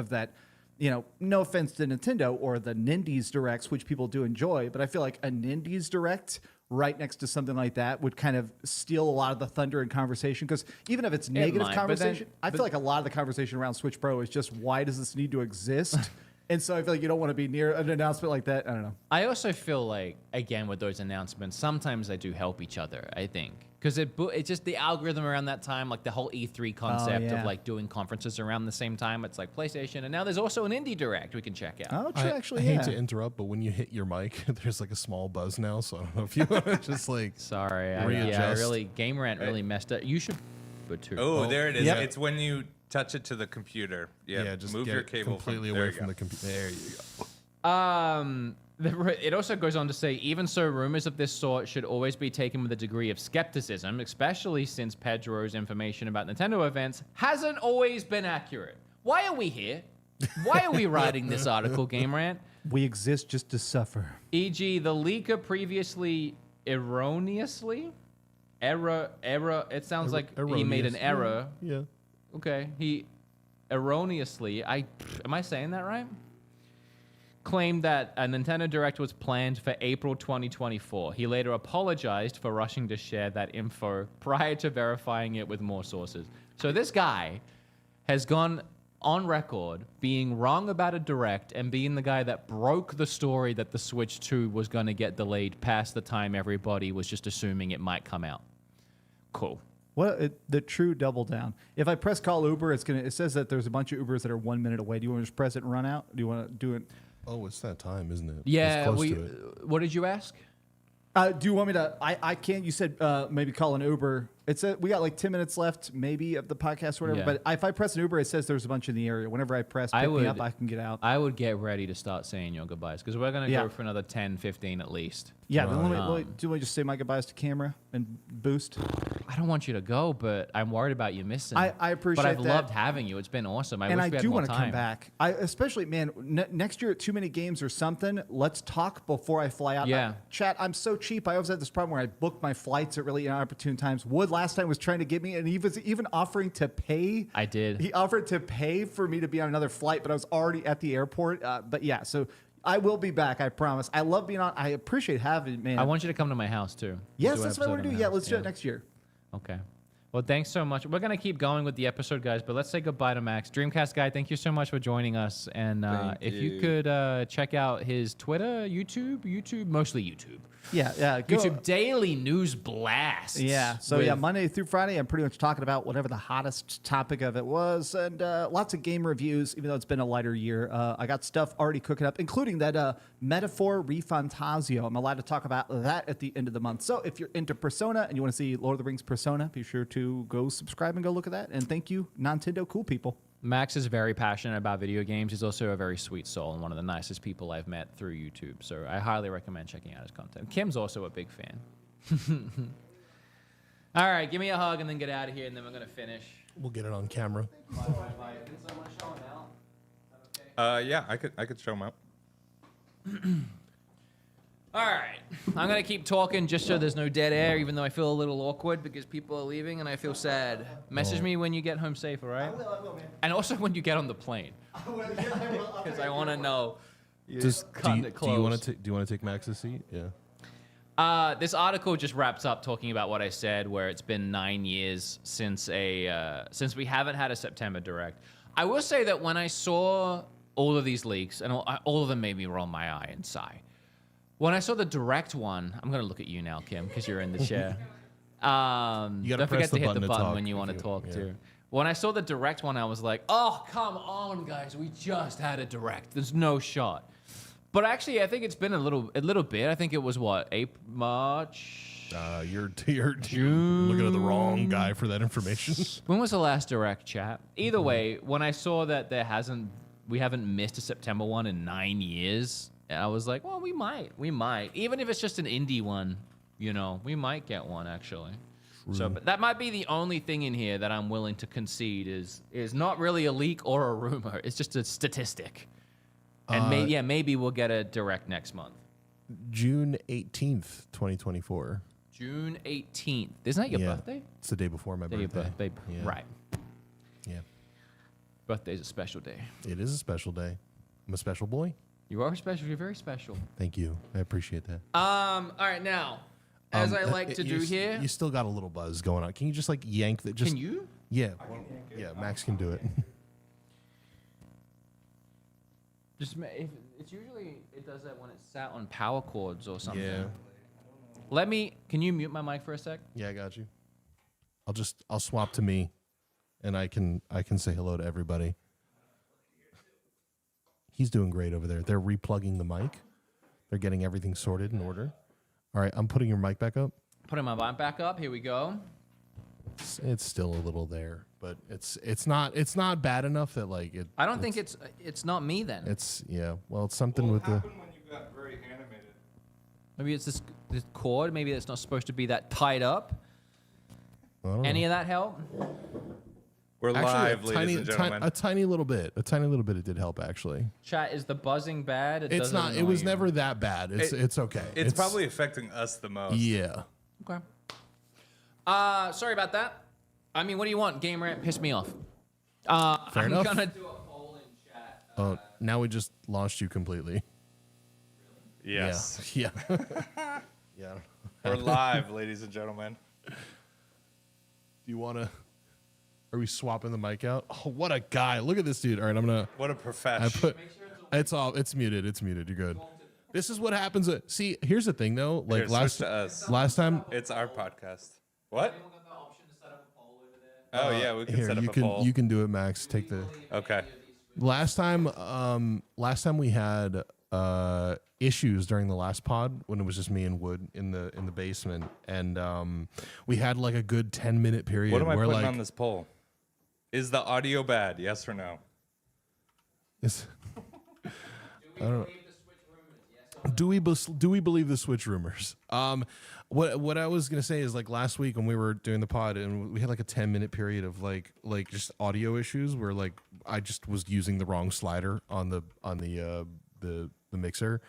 no offense to Nintendo or the Nindies Directs, which people do enjoy, but I feel like a Nindies Direct right next to something like that would kind of steal a lot of the thunder in conversation, because even if it's negative conversation, I feel like a lot of the conversation around Switch Pro is just, why does this need to exist? And so I feel like you don't want to be near an announcement like that. I don't know. I also feel like, again, with those announcements, sometimes they do help each other, I think. Because it's just the algorithm around that time, like the whole E3 concept of like doing conferences around the same time. It's like PlayStation, and now there's also an Indie Direct we can check out. Oh, true, actually, I hate to interrupt, but when you hit your mic, there's like a small buzz now, so I don't know if you want to just like... Sorry. readjust. Game Rant really messed up. You should... But too. Oh, there it is. Yep. It's when you touch it to the computer. Yeah, just move get your it cable completely there away you from go. the computer. There you go. It also goes on to say, even so, rumors of this sort should always be taken with a degree of skepticism, especially since Pedro's information about Nintendo events hasn't always been accurate. Why are we here? Why are we writing this article, Game Rant? We exist just to suffer. E.g., the leaker previously it sounds like he made an error. Yeah. Okay, he erroneously, am I saying that right? Claimed that a Nintendo Direct was planned for April 2024. He later apologized for rushing to share that info prior to verifying it with more sources. So this guy has gone on record being wrong about a Direct and being the guy that broke the story that the Switch 2 was going to get delayed past the time everybody was just assuming it might come out. Cool. The true double down. If I press call Uber, it says that there's a bunch of Ubers that are 1 minute away. Do you want to just press it and run out? Do you want to do it? Oh, it's that time, isn't it? Yeah, It's close to it. what did you ask? Do you want me to? I can't. You said maybe call an Uber. It said we got like 10 minutes left, maybe, of the podcast or whatever. Yeah. But if I press an Uber, it says there's a bunch in the area. Whenever I press pick me up, I can get out. I would get ready to start saying your goodbyes because we're going to go for another 10, 15 at least. Yeah, then let me, do I just say my goodbyes to camera and boost? I don't want you to go, but I'm worried about you missing. I appreciate But I've that. loved having you. It's been awesome. I And wish I we had do more want to time. come back. Especially, man, next year at Too Many Games or something, let's talk before I fly out. Yeah. Chat, I'm so cheap. I always had this problem where I booked my flights at really inopportune times. Wood last time was trying to get me, and he was even offering to pay. I did. He offered to pay for me to be on another flight, but I was already at the airport. But yeah, so I will be back, I promise. I love being on. I appreciate having, man. I want you to come to my house too. Yes, Do an that's what I want to episode do. in Yeah, the let's house. do it next year. Okay. Well, thanks so much. We're going to keep going with the episode, guys, but let's say goodbye to Max. Dreamcast guy, thank you so much for joining us. And if you could check out his Twitter, YouTube, mostly YouTube. Yeah. YouTube daily news blasts. Yeah. So with- Monday through Friday, I'm pretty much talking about whatever the hottest topic of it was, and lots of game reviews. Even though it's been a lighter year, I got stuff already cooking up, including that Metaphor Refantasio. I'm allowed to talk about that at the end of the month. So if you're into Persona and you want to see Lord of the Rings Persona, be sure to go subscribe and go look at that. And thank you, Nontendo cool people. Max is very passionate about video games. He's also a very sweet soul and one of the nicest people I've met through YouTube. So I highly recommend checking out his content. Kim's also a big fan. All right, give me a hug and then get out of here, and then we're going to finish. We'll get it on camera. Yeah, I could show them out. All right, I'm going to keep talking just so there's no dead air, even though I feel a little awkward because people are leaving and I feel sad. Message me when you get home safe, all right? I will, man. And also when you get on the plane. Because I want to know. Just do cutting you, it do you want close. to take Max's seat? Yeah. This article just wraps up talking about what I said, where it's been 9 years since since we haven't had a September Direct. I will say that when I saw all of these leaks, and all of them made me roll my eye and sigh. When I saw the Direct one, I'm going to look at you now, Kim, because you're in the chair. Don't press forget the to hit the button to button talk when you if want to you- talk, yeah. too. When I saw the Direct one, I was like, oh, come on, guys. We just had a Direct. There's no shot. But actually, I think it's been a little bit. I think it was, what, March? You're looking at the wrong guy for that information. When was the last Direct, chat? Either way, when I saw that we haven't missed a September one in 9 years, I was like, well, we might. Even if it's just an indie one, we might get one, actually. So, but that might be the only thing in here that I'm willing to concede is not really a leak or a rumor. It's just a statistic. And maybe we'll get a Direct next month. June 18th, 2024. June 18th. Isn't that your birthday? It's the day before my Day of birthday. birthday. Yeah. Right. Yeah. Birthday's a special day. It is a special day. I'm a special boy. You are special. You're very special. Thank you. I appreciate that. All right, now, as I like to do here. You still got a little buzz going on. Can you just yank that? Can you? Yeah. Yeah, Max can do it. If it's usually it does that when it's sat on power cords or something. Yeah. Can you mute my mic for a sec? Yeah, I got you. I'll swap to me, and I can say hello to everybody. He's doing great over there. They're replugging the mic. They're getting everything sorted in order. All right, I'm putting your mic back up. Putting my mic back up. Here we go. It's still a little there, but it's not bad enough that like it. I don't think it's not me then. It's Well, it's something with the. when you got very animated? Maybe it's this cord. Maybe it's not supposed to be that tied up. I don't know. Any of that help? We're live, Actually, ladies and gentlemen. a tiny little bit. A tiny little bit. It did help actually. Chat, is the buzzing bad? It's not. It was never that bad. It's okay. It's probably affecting us the most. Yeah. Okay. Sorry about that. I mean, what do you want? Game rant pissed me off. Fair I'm enough. gonna do a poll in chat. Oh, now we just lost you completely. Yes. Yeah. Yeah. We're live, ladies and gentlemen. Do you want to? Are we swapping the mic out? Oh, what a guy! Look at this dude. All right, I'm gonna. What a I profession. put. It's off. It's muted. It's muted. You're good. This is what happens. See, here's the thing though. Like Here, switch to us. last time. It's our podcast. What? Oh yeah, we can Here, set up you a can poll. you can do it, Max. Take the. Okay. Last time we had issues during the last pod when it was just me and Wood in the basement, and we had like a good 10-minute period. What am I where putting like, on this poll? Is the audio bad? Yes or no? It's, I don't know. Do we believe the Switch rumors? What I was gonna say is like last week when we were doing the pod and we had like a 10-minute period of like just audio issues where like I just was using the wrong slider on the mixer.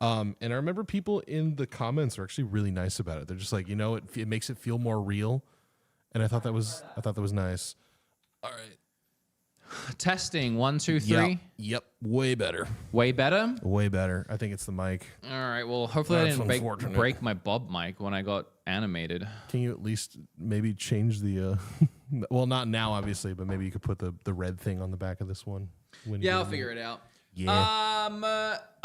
And I remember people in the comments are actually really nice about it. They're just like, it makes it feel more real, and I thought that was nice. All right. Testing 1, 2, 3. Yep. Way better. Way better. Way better. I think it's the mic. All right. Well, hopefully I That's didn't unfortunate. break my bob mic when I got animated. Can you at least maybe change the well, not now obviously, but maybe you could put the red thing on the back of this one. Yeah, I'll figure it out. Yeah.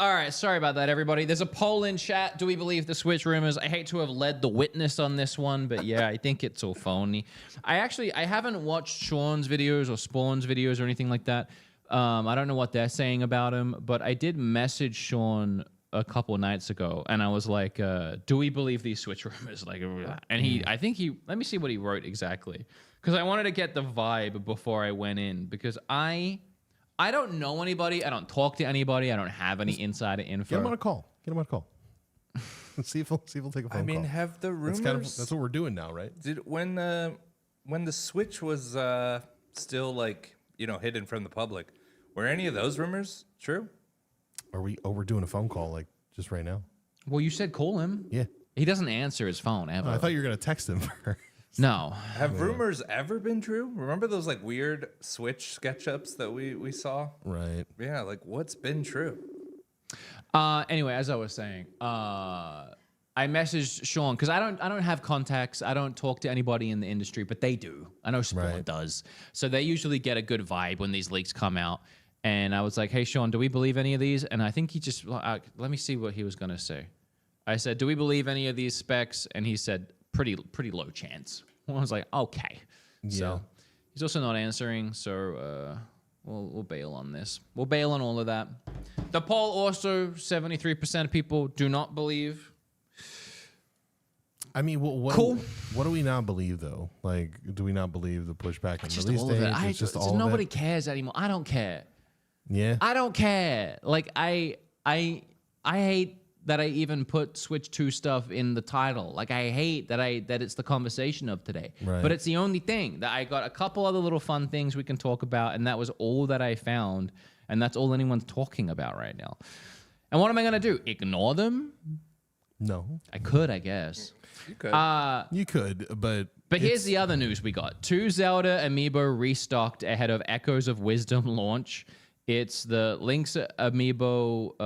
All right. Sorry about that, everybody. There's a poll in chat. Do we believe the Switch rumors? I hate to have led the witness on this one, but yeah, I think it's all phony. I haven't watched Sean's videos or Spawn's videos or anything like that. I don't know what they're saying about him, but I did message Sean a couple of nights ago, and I was like, "Do we believe these Switch rumors?" Like, and I think he. Let me see what he wrote exactly, because I wanted to get the vibe before I went in, because I don't know anybody. I don't talk to anybody. I don't have any insider info. Get him on a call. see if he'll take a phone call. I mean, have the rumors? That's what we're doing now, right? Did when the Switch was still like hidden from the public, were any of those rumors true? Are we? Oh, we're doing a phone call like just right now. Well, you said call him. Yeah. He doesn't answer his phone ever. I thought you were gonna text him first. No. Have rumors ever been true? Remember those like weird Switch SketchUps that we saw? Right. Yeah, like what's been true? Anyway, as I was saying, I messaged Sean because I don't have contacts. I don't talk to anybody in the industry, but they do. I know Spawn does. So they usually get a good vibe when these leaks come out. And I was like, "Hey, Sean, do we believe any of these?" And I think he just let me see what he was gonna say. I said, "Do we believe any of these specs?" And he said, "Pretty low chance." I was like, "Okay." Yeah. So he's also not answering. So we'll bail on this. We'll bail on all of that. The poll also 73% of people do not believe. I mean, what do we not believe though? Like, do we not believe the pushback and release date? It's just all nobody of it? cares anymore. I don't care. Yeah. I don't care. Like I hate that I even put Switch 2 stuff in the title. Like I hate that it's the conversation of today. Right. But it's the only thing that I got a couple other little fun things we can talk about, and that was all that I found, and that's all anyone's talking about right now. And what am I gonna do? Ignore them? No. I could, I guess. You could. You could, but Here's the other news we got. 2 Zelda amiibo restocked ahead of Echoes of Wisdom launch. It's the Link's amiibo,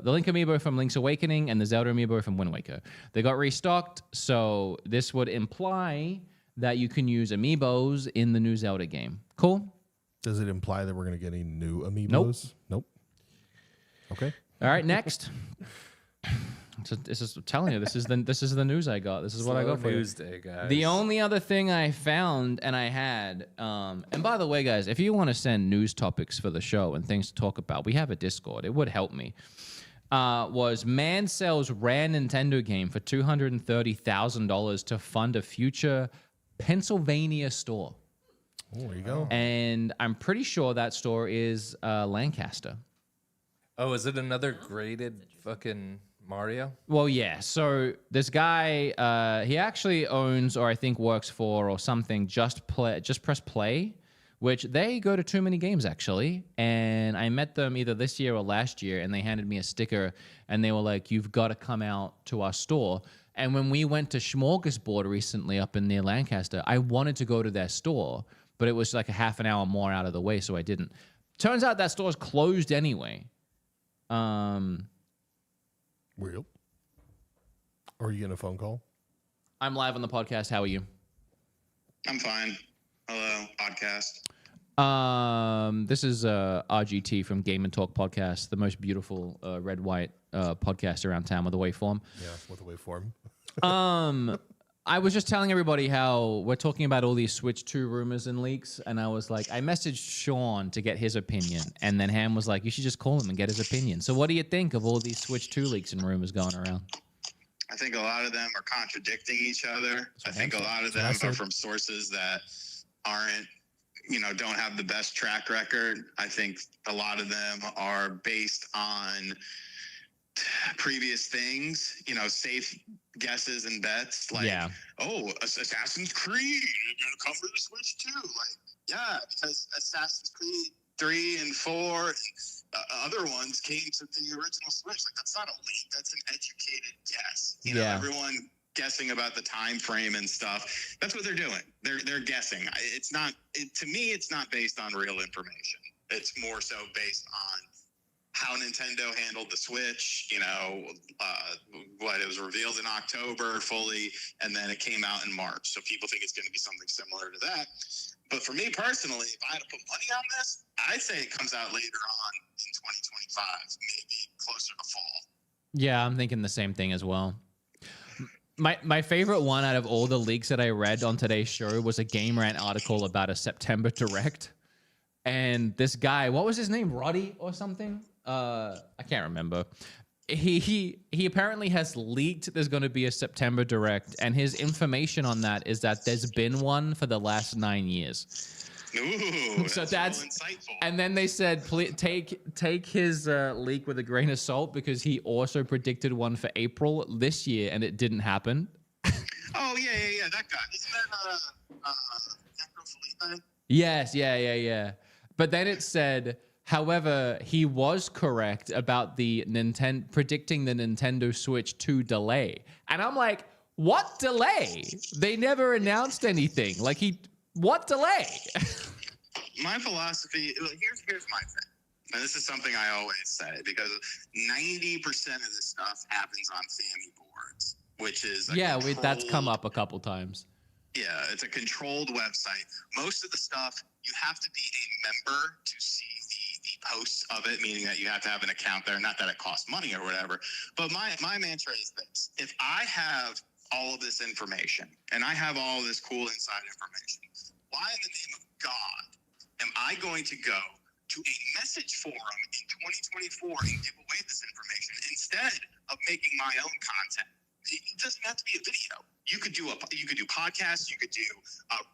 the Link amiibo from Link's Awakening and the Zelda amiibo from Wind Waker. They got restocked, so this would imply that you can use amiibos in the new Zelda game. Cool? Does it imply that we're going to get any new amiibos? Nope. Okay. All right, next. This is I'm telling you, this is the news I got. This is what I got for you. Tuesday, guys. The only other thing I found and I had, and by the way, guys, if you want to send news topics for the show and things to talk about, we have a Discord. It would help me. Was man sells rare Nintendo game for $230,000 to fund a future Pennsylvania store. Oh, there you go. And I'm pretty sure that store is Lancaster. Oh, is it another graded fucking Mario? Well, yeah. So this guy, he actually owns, or I think works for, or something. Just Press Play, which they go to too many games actually. And I met them either this year or last year, and they handed me a sticker, and they were like, "You've got to come out to our store." And when we went to Smorgasbord recently up in near Lancaster, I wanted to go to their store, but it was like a half an hour more out of the way, so I didn't. Turns out that store's closed anyway. Real? Or are you getting a phone call? I'm live on the podcast. How are you? I'm fine. Hello, podcast. This is RGT from Game and Talk Podcast, the most beautiful red-white podcast around town with a waveform. Yeah, with a waveform. I was just telling everybody how we're talking about all these Switch 2 rumors and leaks, and I was like, I messaged Sean to get his opinion, and then Ham was like, you should just call him and get his opinion. So what do you think of all these Switch 2 leaks and rumors going around? I think a lot of them are contradicting each other. I think a lot of them are from sources that aren't, don't have the best track record. I think a lot of them are based on previous things, safe guesses and bets, like, oh, Assassin's Creed is going to come for the Switch too. Like, yeah, because Assassin's Creed 3 and 4 and other ones came to the original Switch. Like, that's not a leak. That's an educated guess. You know, everyone guessing about the time frame and stuff. That's what they're doing. They're guessing. It's not. To me, it's not based on real information. It's more so based on how Nintendo handled the Switch, it was revealed in October fully, and then it came out in March. So people think it's going to be something similar to that. But for me personally, if I had to put money on this, I'd say it comes out later on in 2025, maybe closer to fall. Yeah, I'm thinking the same thing as well. My favorite one out of all the leaks that I read on today's show was a Game Rant article about a September Direct. And this guy, what was his name? Roddy or something? I can't remember. He apparently has leaked there's going to be a September Direct, and his information on that is that there's been one for the last 9 years. Ooh, So that's real insightful. and then they said take his leak with a grain of salt, because he also predicted one for April this year and it didn't happen. Oh yeah, that guy. Isn't that Felipe? Yes, yeah. But then it said, however, he was correct about the predicting the Nintendo Switch 2 delay. And I'm like, what delay? They never announced anything. Like, what delay? My philosophy, here's my thing. And this is something I always say, because 90% of this stuff happens on Family boards, which is that's come up a couple times. Yeah, it's a controlled website. Most of the stuff, you have to be a member to see the posts of it, meaning that you have to have an account there. Not that it costs money or whatever. But my mantra is this. If I have all of this information and I have all of this cool inside information, why in the name of God am I going to go to a message forum in 2024 and give away this information instead of making my own content? It doesn't have to be a video. You could do podcasts, you could do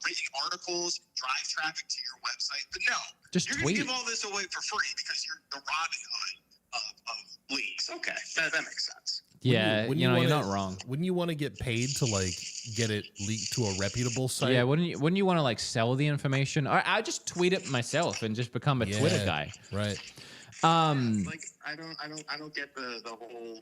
written articles, drive traffic to your website. But no, just you're going to give all this away for free because you're the Robin Hood of leaks. Okay, that makes sense. Yeah, you're not wrong. Wouldn't you want to get paid to like get it leaked to a reputable site? Yeah, wouldn't you want to like sell the information? Or I just tweet it myself and just become a Twitter guy. Right. Like I don't get the whole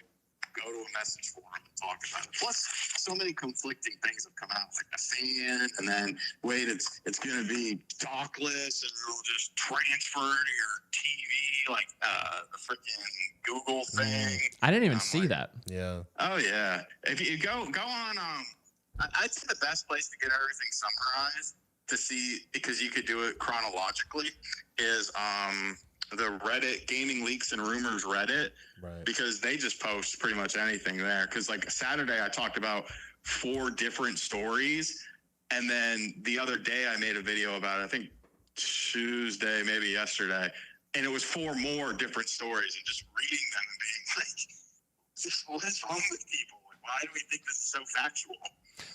go to a message forum and talk about it. Plus, so many conflicting things have come out, like a fan, and then wait, it's going to be dockless, and it'll just transfer to your TV, like the freaking Google thing. I didn't even see that. Yeah. Oh yeah. If you go on, I'd say the best place to get everything summarized to see, because you could do it chronologically, is the Reddit Gaming Leaks and Rumors Reddit. Right. Because they just post pretty much anything there. Because like Saturday, I talked about 4 different stories, and then the other day I made a video about it. I think Tuesday, maybe yesterday, and it was 4 more different stories, and just reading them and being like, "What is wrong with people? Why do we think this is so factual?"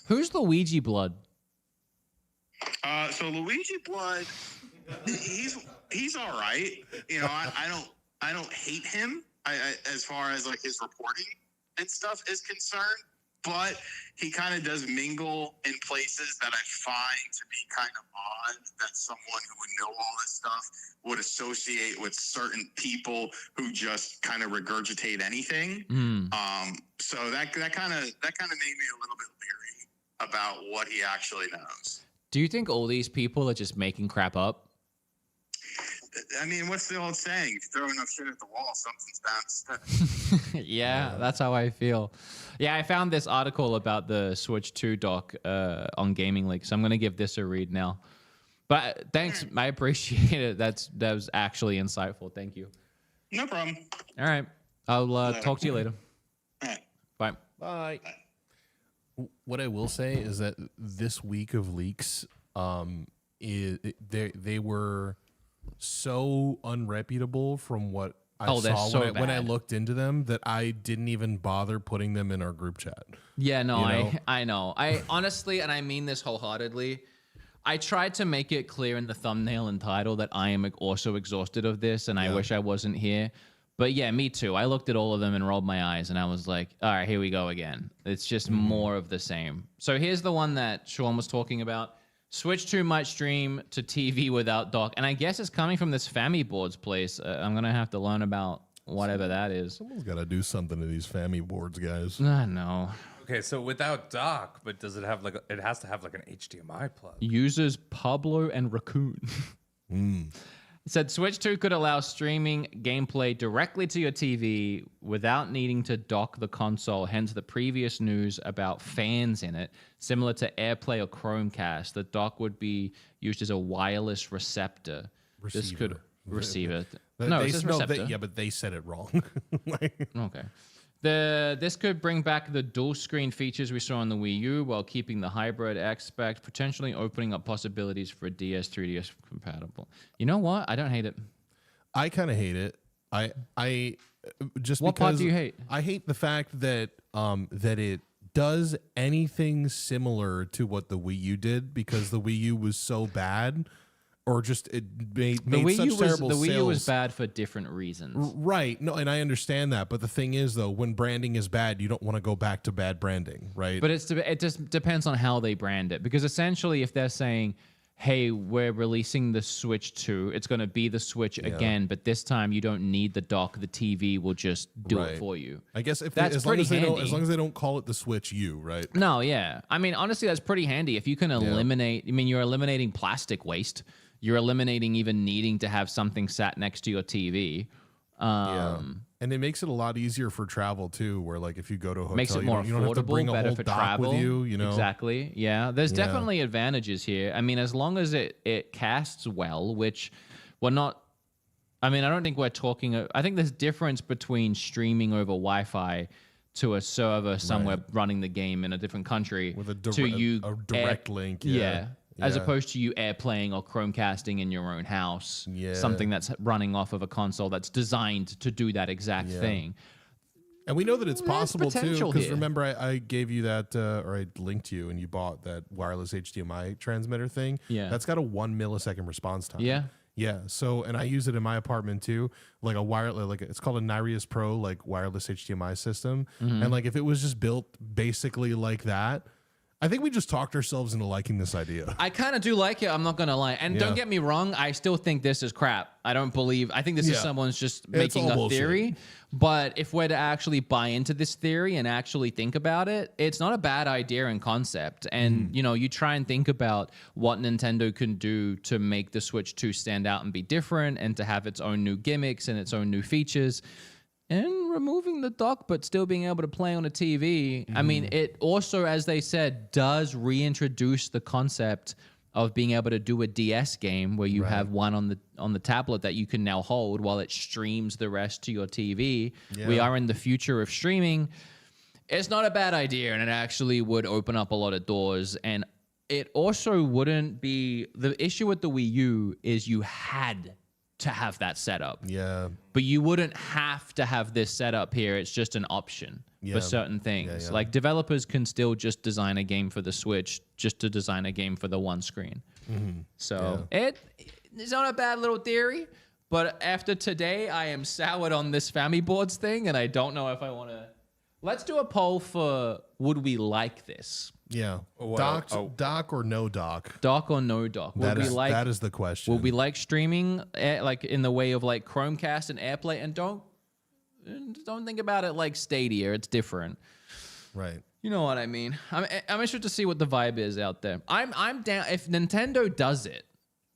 Who's Luigi Blood? So Luigi Blood, he's all right. You know, I don't hate him. As far as like his reporting and stuff is concerned, but he kind of does mingle in places that I find to be kind of odd, that someone who would know all this stuff would associate with certain people who just kind of regurgitate anything. So that kind of made me a little bit leery about what he actually knows. Do you think all these people are just making crap up? I mean, what's the old saying? If you throw enough shit at the wall, something's bound to stick. Yeah, that's how I feel. Yeah, I found this article about the Switch 2 dock on Gaming League, so I'm going to give this a read now. But thanks, I appreciate it. That was actually insightful. Thank you. No problem. All right, I'll talk to you later. All right. Bye. Bye. What I will say is that this week of leaks, they were so unreputable from what I saw when I looked into them that I didn't even bother putting them in our group chat. Yeah, no, I know. I honestly, and I mean this wholeheartedly, I tried to make it clear in the thumbnail and title that I am also exhausted of this and I wish I wasn't here. But yeah, me too. I looked at all of them and rolled my eyes and I was like, all right, here we go again. It's just more of the same. So here's the one that Sean was talking about. Switch 2 might stream to TV without dock. And I guess it's coming from this Family Boards place. I'm going to have to learn about whatever that is. Someone's got to do something to these Family Boards, guys. I know. Okay, so without dock, but does it have like it has to have like an HDMI plug? Users Pablo and Raccoon. It said Switch 2 could allow streaming gameplay directly to your TV without needing to dock the console, hence the previous news about fans in it. Similar to AirPlay or Chromecast, the dock would be used as a wireless receptor. Receiver. This could receiver. They- No, they- it says no, receptor. yeah, but they said it wrong. Like, Okay. This could bring back the dual screen features we saw on the Wii U while keeping the hybrid X-Spec, potentially opening up possibilities for DS 3DS compatible. You know what? I don't hate it. I kind of hate it. I just What because part do you hate? I hate the fact that that it does anything similar to what the Wii U did, because the Wii U was so bad, or just it made such terrible the Wii U was sales. bad for different reasons. Right. No, and I understand that, but the thing is, though, when branding is bad, you don't want to go back to bad branding, right? But it just depends on how they brand it. Because essentially, if they're saying, hey, we're releasing the Switch 2, it's going to be the Switch again, but this time you don't need the dock. The TV will just do it for you. I guess if That's as long pretty as they don't, handy. as long as they don't call it the Switch U, right? No, yeah. I mean, honestly, that's pretty handy. If you can eliminate, I mean, you're eliminating plastic waste. You're eliminating even needing to have something sat next to your TV. And it makes it a lot easier for travel too, where like if you go to a hotel, Makes it more you don't have to bring affordable, a better whole for dock travel. with you, you know? Exactly. Yeah. There's definitely advantages here. I mean, as long as it casts well, which we're not. I mean, I don't think we're talking. I think there's difference between streaming over Wi-Fi to a server somewhere running the game in a different country With a direct link. Yeah. As opposed to you airplaying or Chromecasting in your own house, something that's running off of a console that's designed to do that exact thing. And we know that it's There's possible too, potential because here. remember I gave you that, or I linked you, and you bought that wireless HDMI transmitter thing. Yeah. That's got a 1 millisecond response time. Yeah. Yeah. So, and I use it in my apartment too, like a wireless, like it's called a Nereus Pro, like wireless HDMI system. And like if it was just built basically like that, I think we just talked ourselves into liking this idea. I kind of do like it. I'm not going to lie. And don't get me wrong. I still think this is crap. I think this is someone's just making all a theory. But if we're to actually buy into this theory and actually think about it, it's not a bad idea in concept. And, you know, you try and think about what Nintendo can do to make the Switch 2 stand out and be different and to have its own new gimmicks and its own new features. And removing the dock, but still being able to play on a TV. I mean, it also, as they said, does reintroduce the concept of being able to do a DS game where you have one on the tablet that you can now hold while it streams the rest to your TV. We are in the future of streaming. It's not a bad idea, and it actually would open up a lot of doors. And it also wouldn't be the issue with the Wii U is you had to have that setup. Yeah. But you wouldn't have to have this setup here. It's just an option for certain things. Like developers can still just design a game for the Switch just to design a game for the one screen. So it's not a bad little theory. But after today, I am soured on this Family Boards thing, and I don't know if I want to. Let's do a poll for would we like this? Yeah. Well, Dock or no dock? Dock or no dock? That is the question. Would we like streaming, like in the way of like Chromecast and AirPlay? And don't think about it like Stadia. It's different. Right. You know what I mean? I'm interested to see what the vibe is out there. I'm down. If Nintendo does it,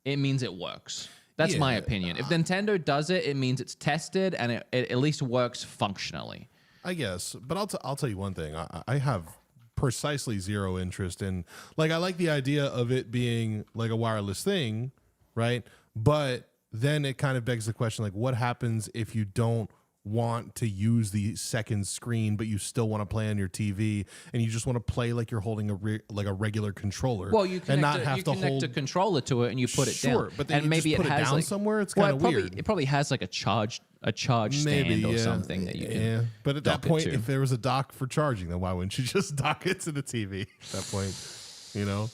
it means it works. That's my opinion. If Nintendo does it, it means it's tested and it at least works functionally. I guess, but I'll tell you one thing. I have precisely zero interest in, like, I like the idea of it being like a wireless thing, right? But then it kind of begs the question, like, what happens if you don't want to use the second screen, but you still want to play on your TV, and you just want to play like you're holding a regular controller? Well, you and not connect, have you to connect hold a controller to it, and you put it down. Sure, but then and you maybe just put it has down like, somewhere. It's kind of weird. It probably has like a charge stand or something that you can. Yeah, but at that dock it point, to. if there was a dock for charging, then why wouldn't you just dock it to the TV at that point? You know?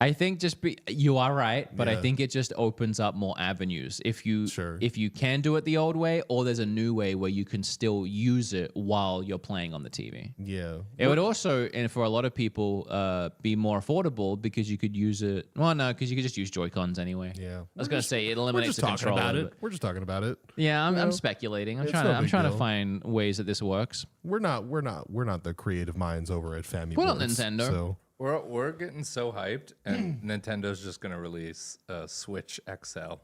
I think you are right, but I Yeah. think it just opens up more avenues. If you Sure. if you can do it the old way, or there's a new way where you can still use it while you're playing on the TV. Yeah. It would also, and for a lot of people, be more affordable because you could use it. Well, no, because you could just use Joy-Cons anyway. Yeah. I was gonna say it We're eliminates just the talking controller. about it. but- We're just talking about it. Yeah, I'm know, speculating. I'm it's trying no to. I'm big trying to deal. find ways that this works. We're not the creative minds over at Family We're not Boards, Nintendo. So We're getting so hyped, and Nintendo's just gonna release a Switch XL.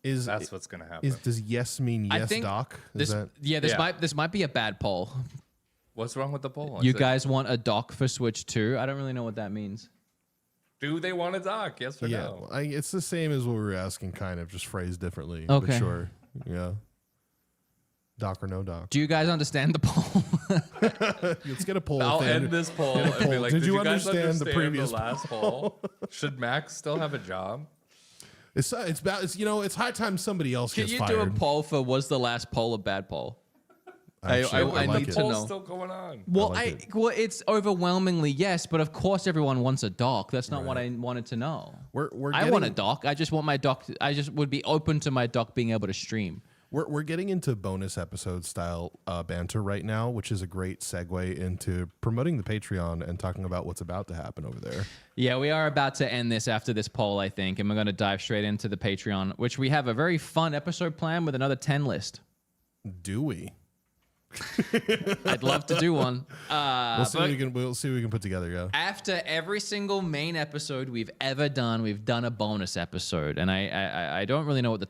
That's what's gonna happen. does yes mean I yes think dock? this. This might be a bad poll. What's wrong with the poll? You guys want a dock for Switch 2? I don't really know what that means. Do they want to dock? Yes or Yeah, no? it's the same as what we were asking, kind of just phrased differently. Okay. But sure. Yeah. Dock or no dock. Do you guys understand the poll? Let's get a poll. I'll thing. end this poll and be poll. like, Did did you you guys understand the previous last poll? Should Max still have a job? It's high time somebody else Can gets you fired. do a poll for was the last poll a bad poll? Actually, I like need it. to know. Poll's still going on. Well, like well, it's overwhelmingly yes, but of course everyone wants a dock. That's not what I wanted to know. I want a dock. I just want my dock. I just would be open to my dock being able to stream. We're getting into bonus episode style banter right now, which is a great segue into promoting the Patreon and talking about what's about to happen over there. Yeah, we are about to end this after this poll, I think, and we're going to dive straight into the Patreon, which we have a very fun episode planned with another 10 list. Do we? I'd love to do one. We'll see what we can put together. Yeah. After every single main episode we've ever done, we've done a bonus episode, and I don't really know what the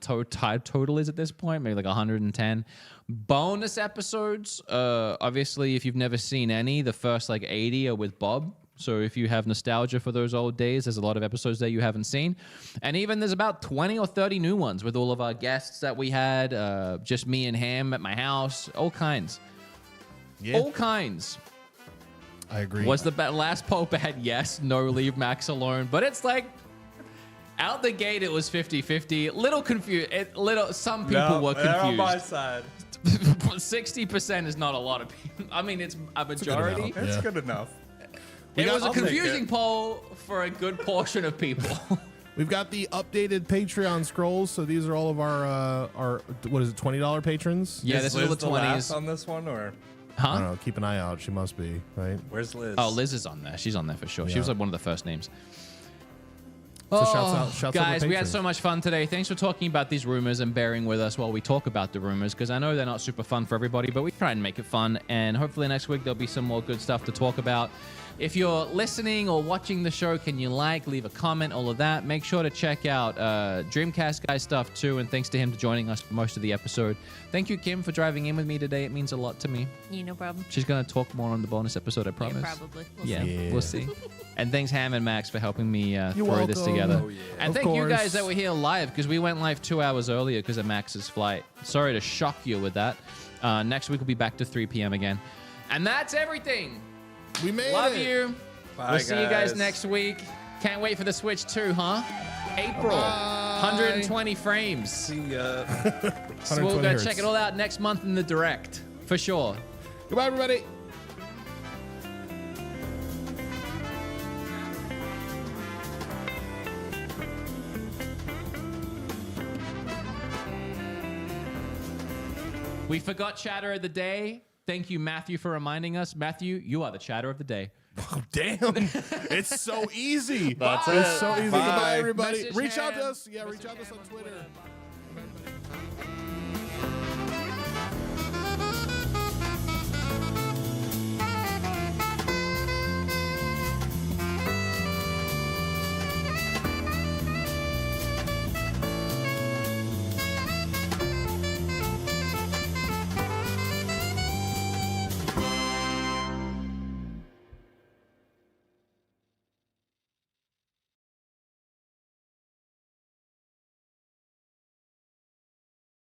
total is at this point. Maybe like 110 bonus episodes. Obviously, if you've never seen any, the first like 80 are with Bob. So if you have nostalgia for those old days, there's a lot of episodes that you haven't seen. And even there's about 20 or 30 new ones with all of our guests that we had, just me and Ham at my house, all kinds. Yeah. All kinds. I agree. Was the last poll bad? Yes. No, leave Max alone. But it's like, out the gate, it was 50-50. Little confused. Some people were confused. They're on my side. 60% is not a lot of people. I mean, it's a majority. amount. It's Yeah. good enough. It was a I'll take confusing it. poll for a good portion of people. We've got the updated Patreon scrolls. So these are all of our what is it, $20 patrons? Yeah, Is this is all Liz the last 20s. on this one, or I don't Huh? know. Keep an eye out. She must be, right? where's Liz? Oh, Liz is on there. She's on there for sure. She Yeah. was like one of the first names. So shouts out Guys, to we had patrons. so much fun today. Thanks for talking about these rumors and bearing with us while we talk about the rumors, because I know they're not super fun for everybody, but we try and make it fun. And hopefully next week there'll be some more good stuff to talk about. If you're listening or watching the show, can you leave a comment, all of that? Make sure to check out Dreamcast Guy stuff too, and thanks to him for joining us for most of the episode. Thank you, Kim, for driving in with me today. It means a lot to me. Yeah, no problem. She's going to talk more on the bonus episode, I promise. Yeah, probably. We'll Yeah, see. we'll see. And thanks, Ham and Max, for helping me throw this welcome. together. Oh, yeah. And Of thank you guys course. that were here live, because we went live 2 hours earlier because of Max's flight. Sorry to shock you with that. Next week we'll be back to 3 p.m. again. And that's everything. We made Love it. you. Bye, We'll see you guys guys. next week. Can't wait for the Switch 2, huh? April. 120 frames. See ya. So we're 120 going to hertz. check it all out next month in the Direct. For sure. Goodbye, everybody. We forgot chatter of the day. Thank you, Matthew, for reminding us. Matthew, you are the chatter of the day. Oh, damn. It's so easy. That's It's it. so easy. Bye. Goodbye, everybody. Message reach out to hand. us. Yeah, reach out to us on Twitter.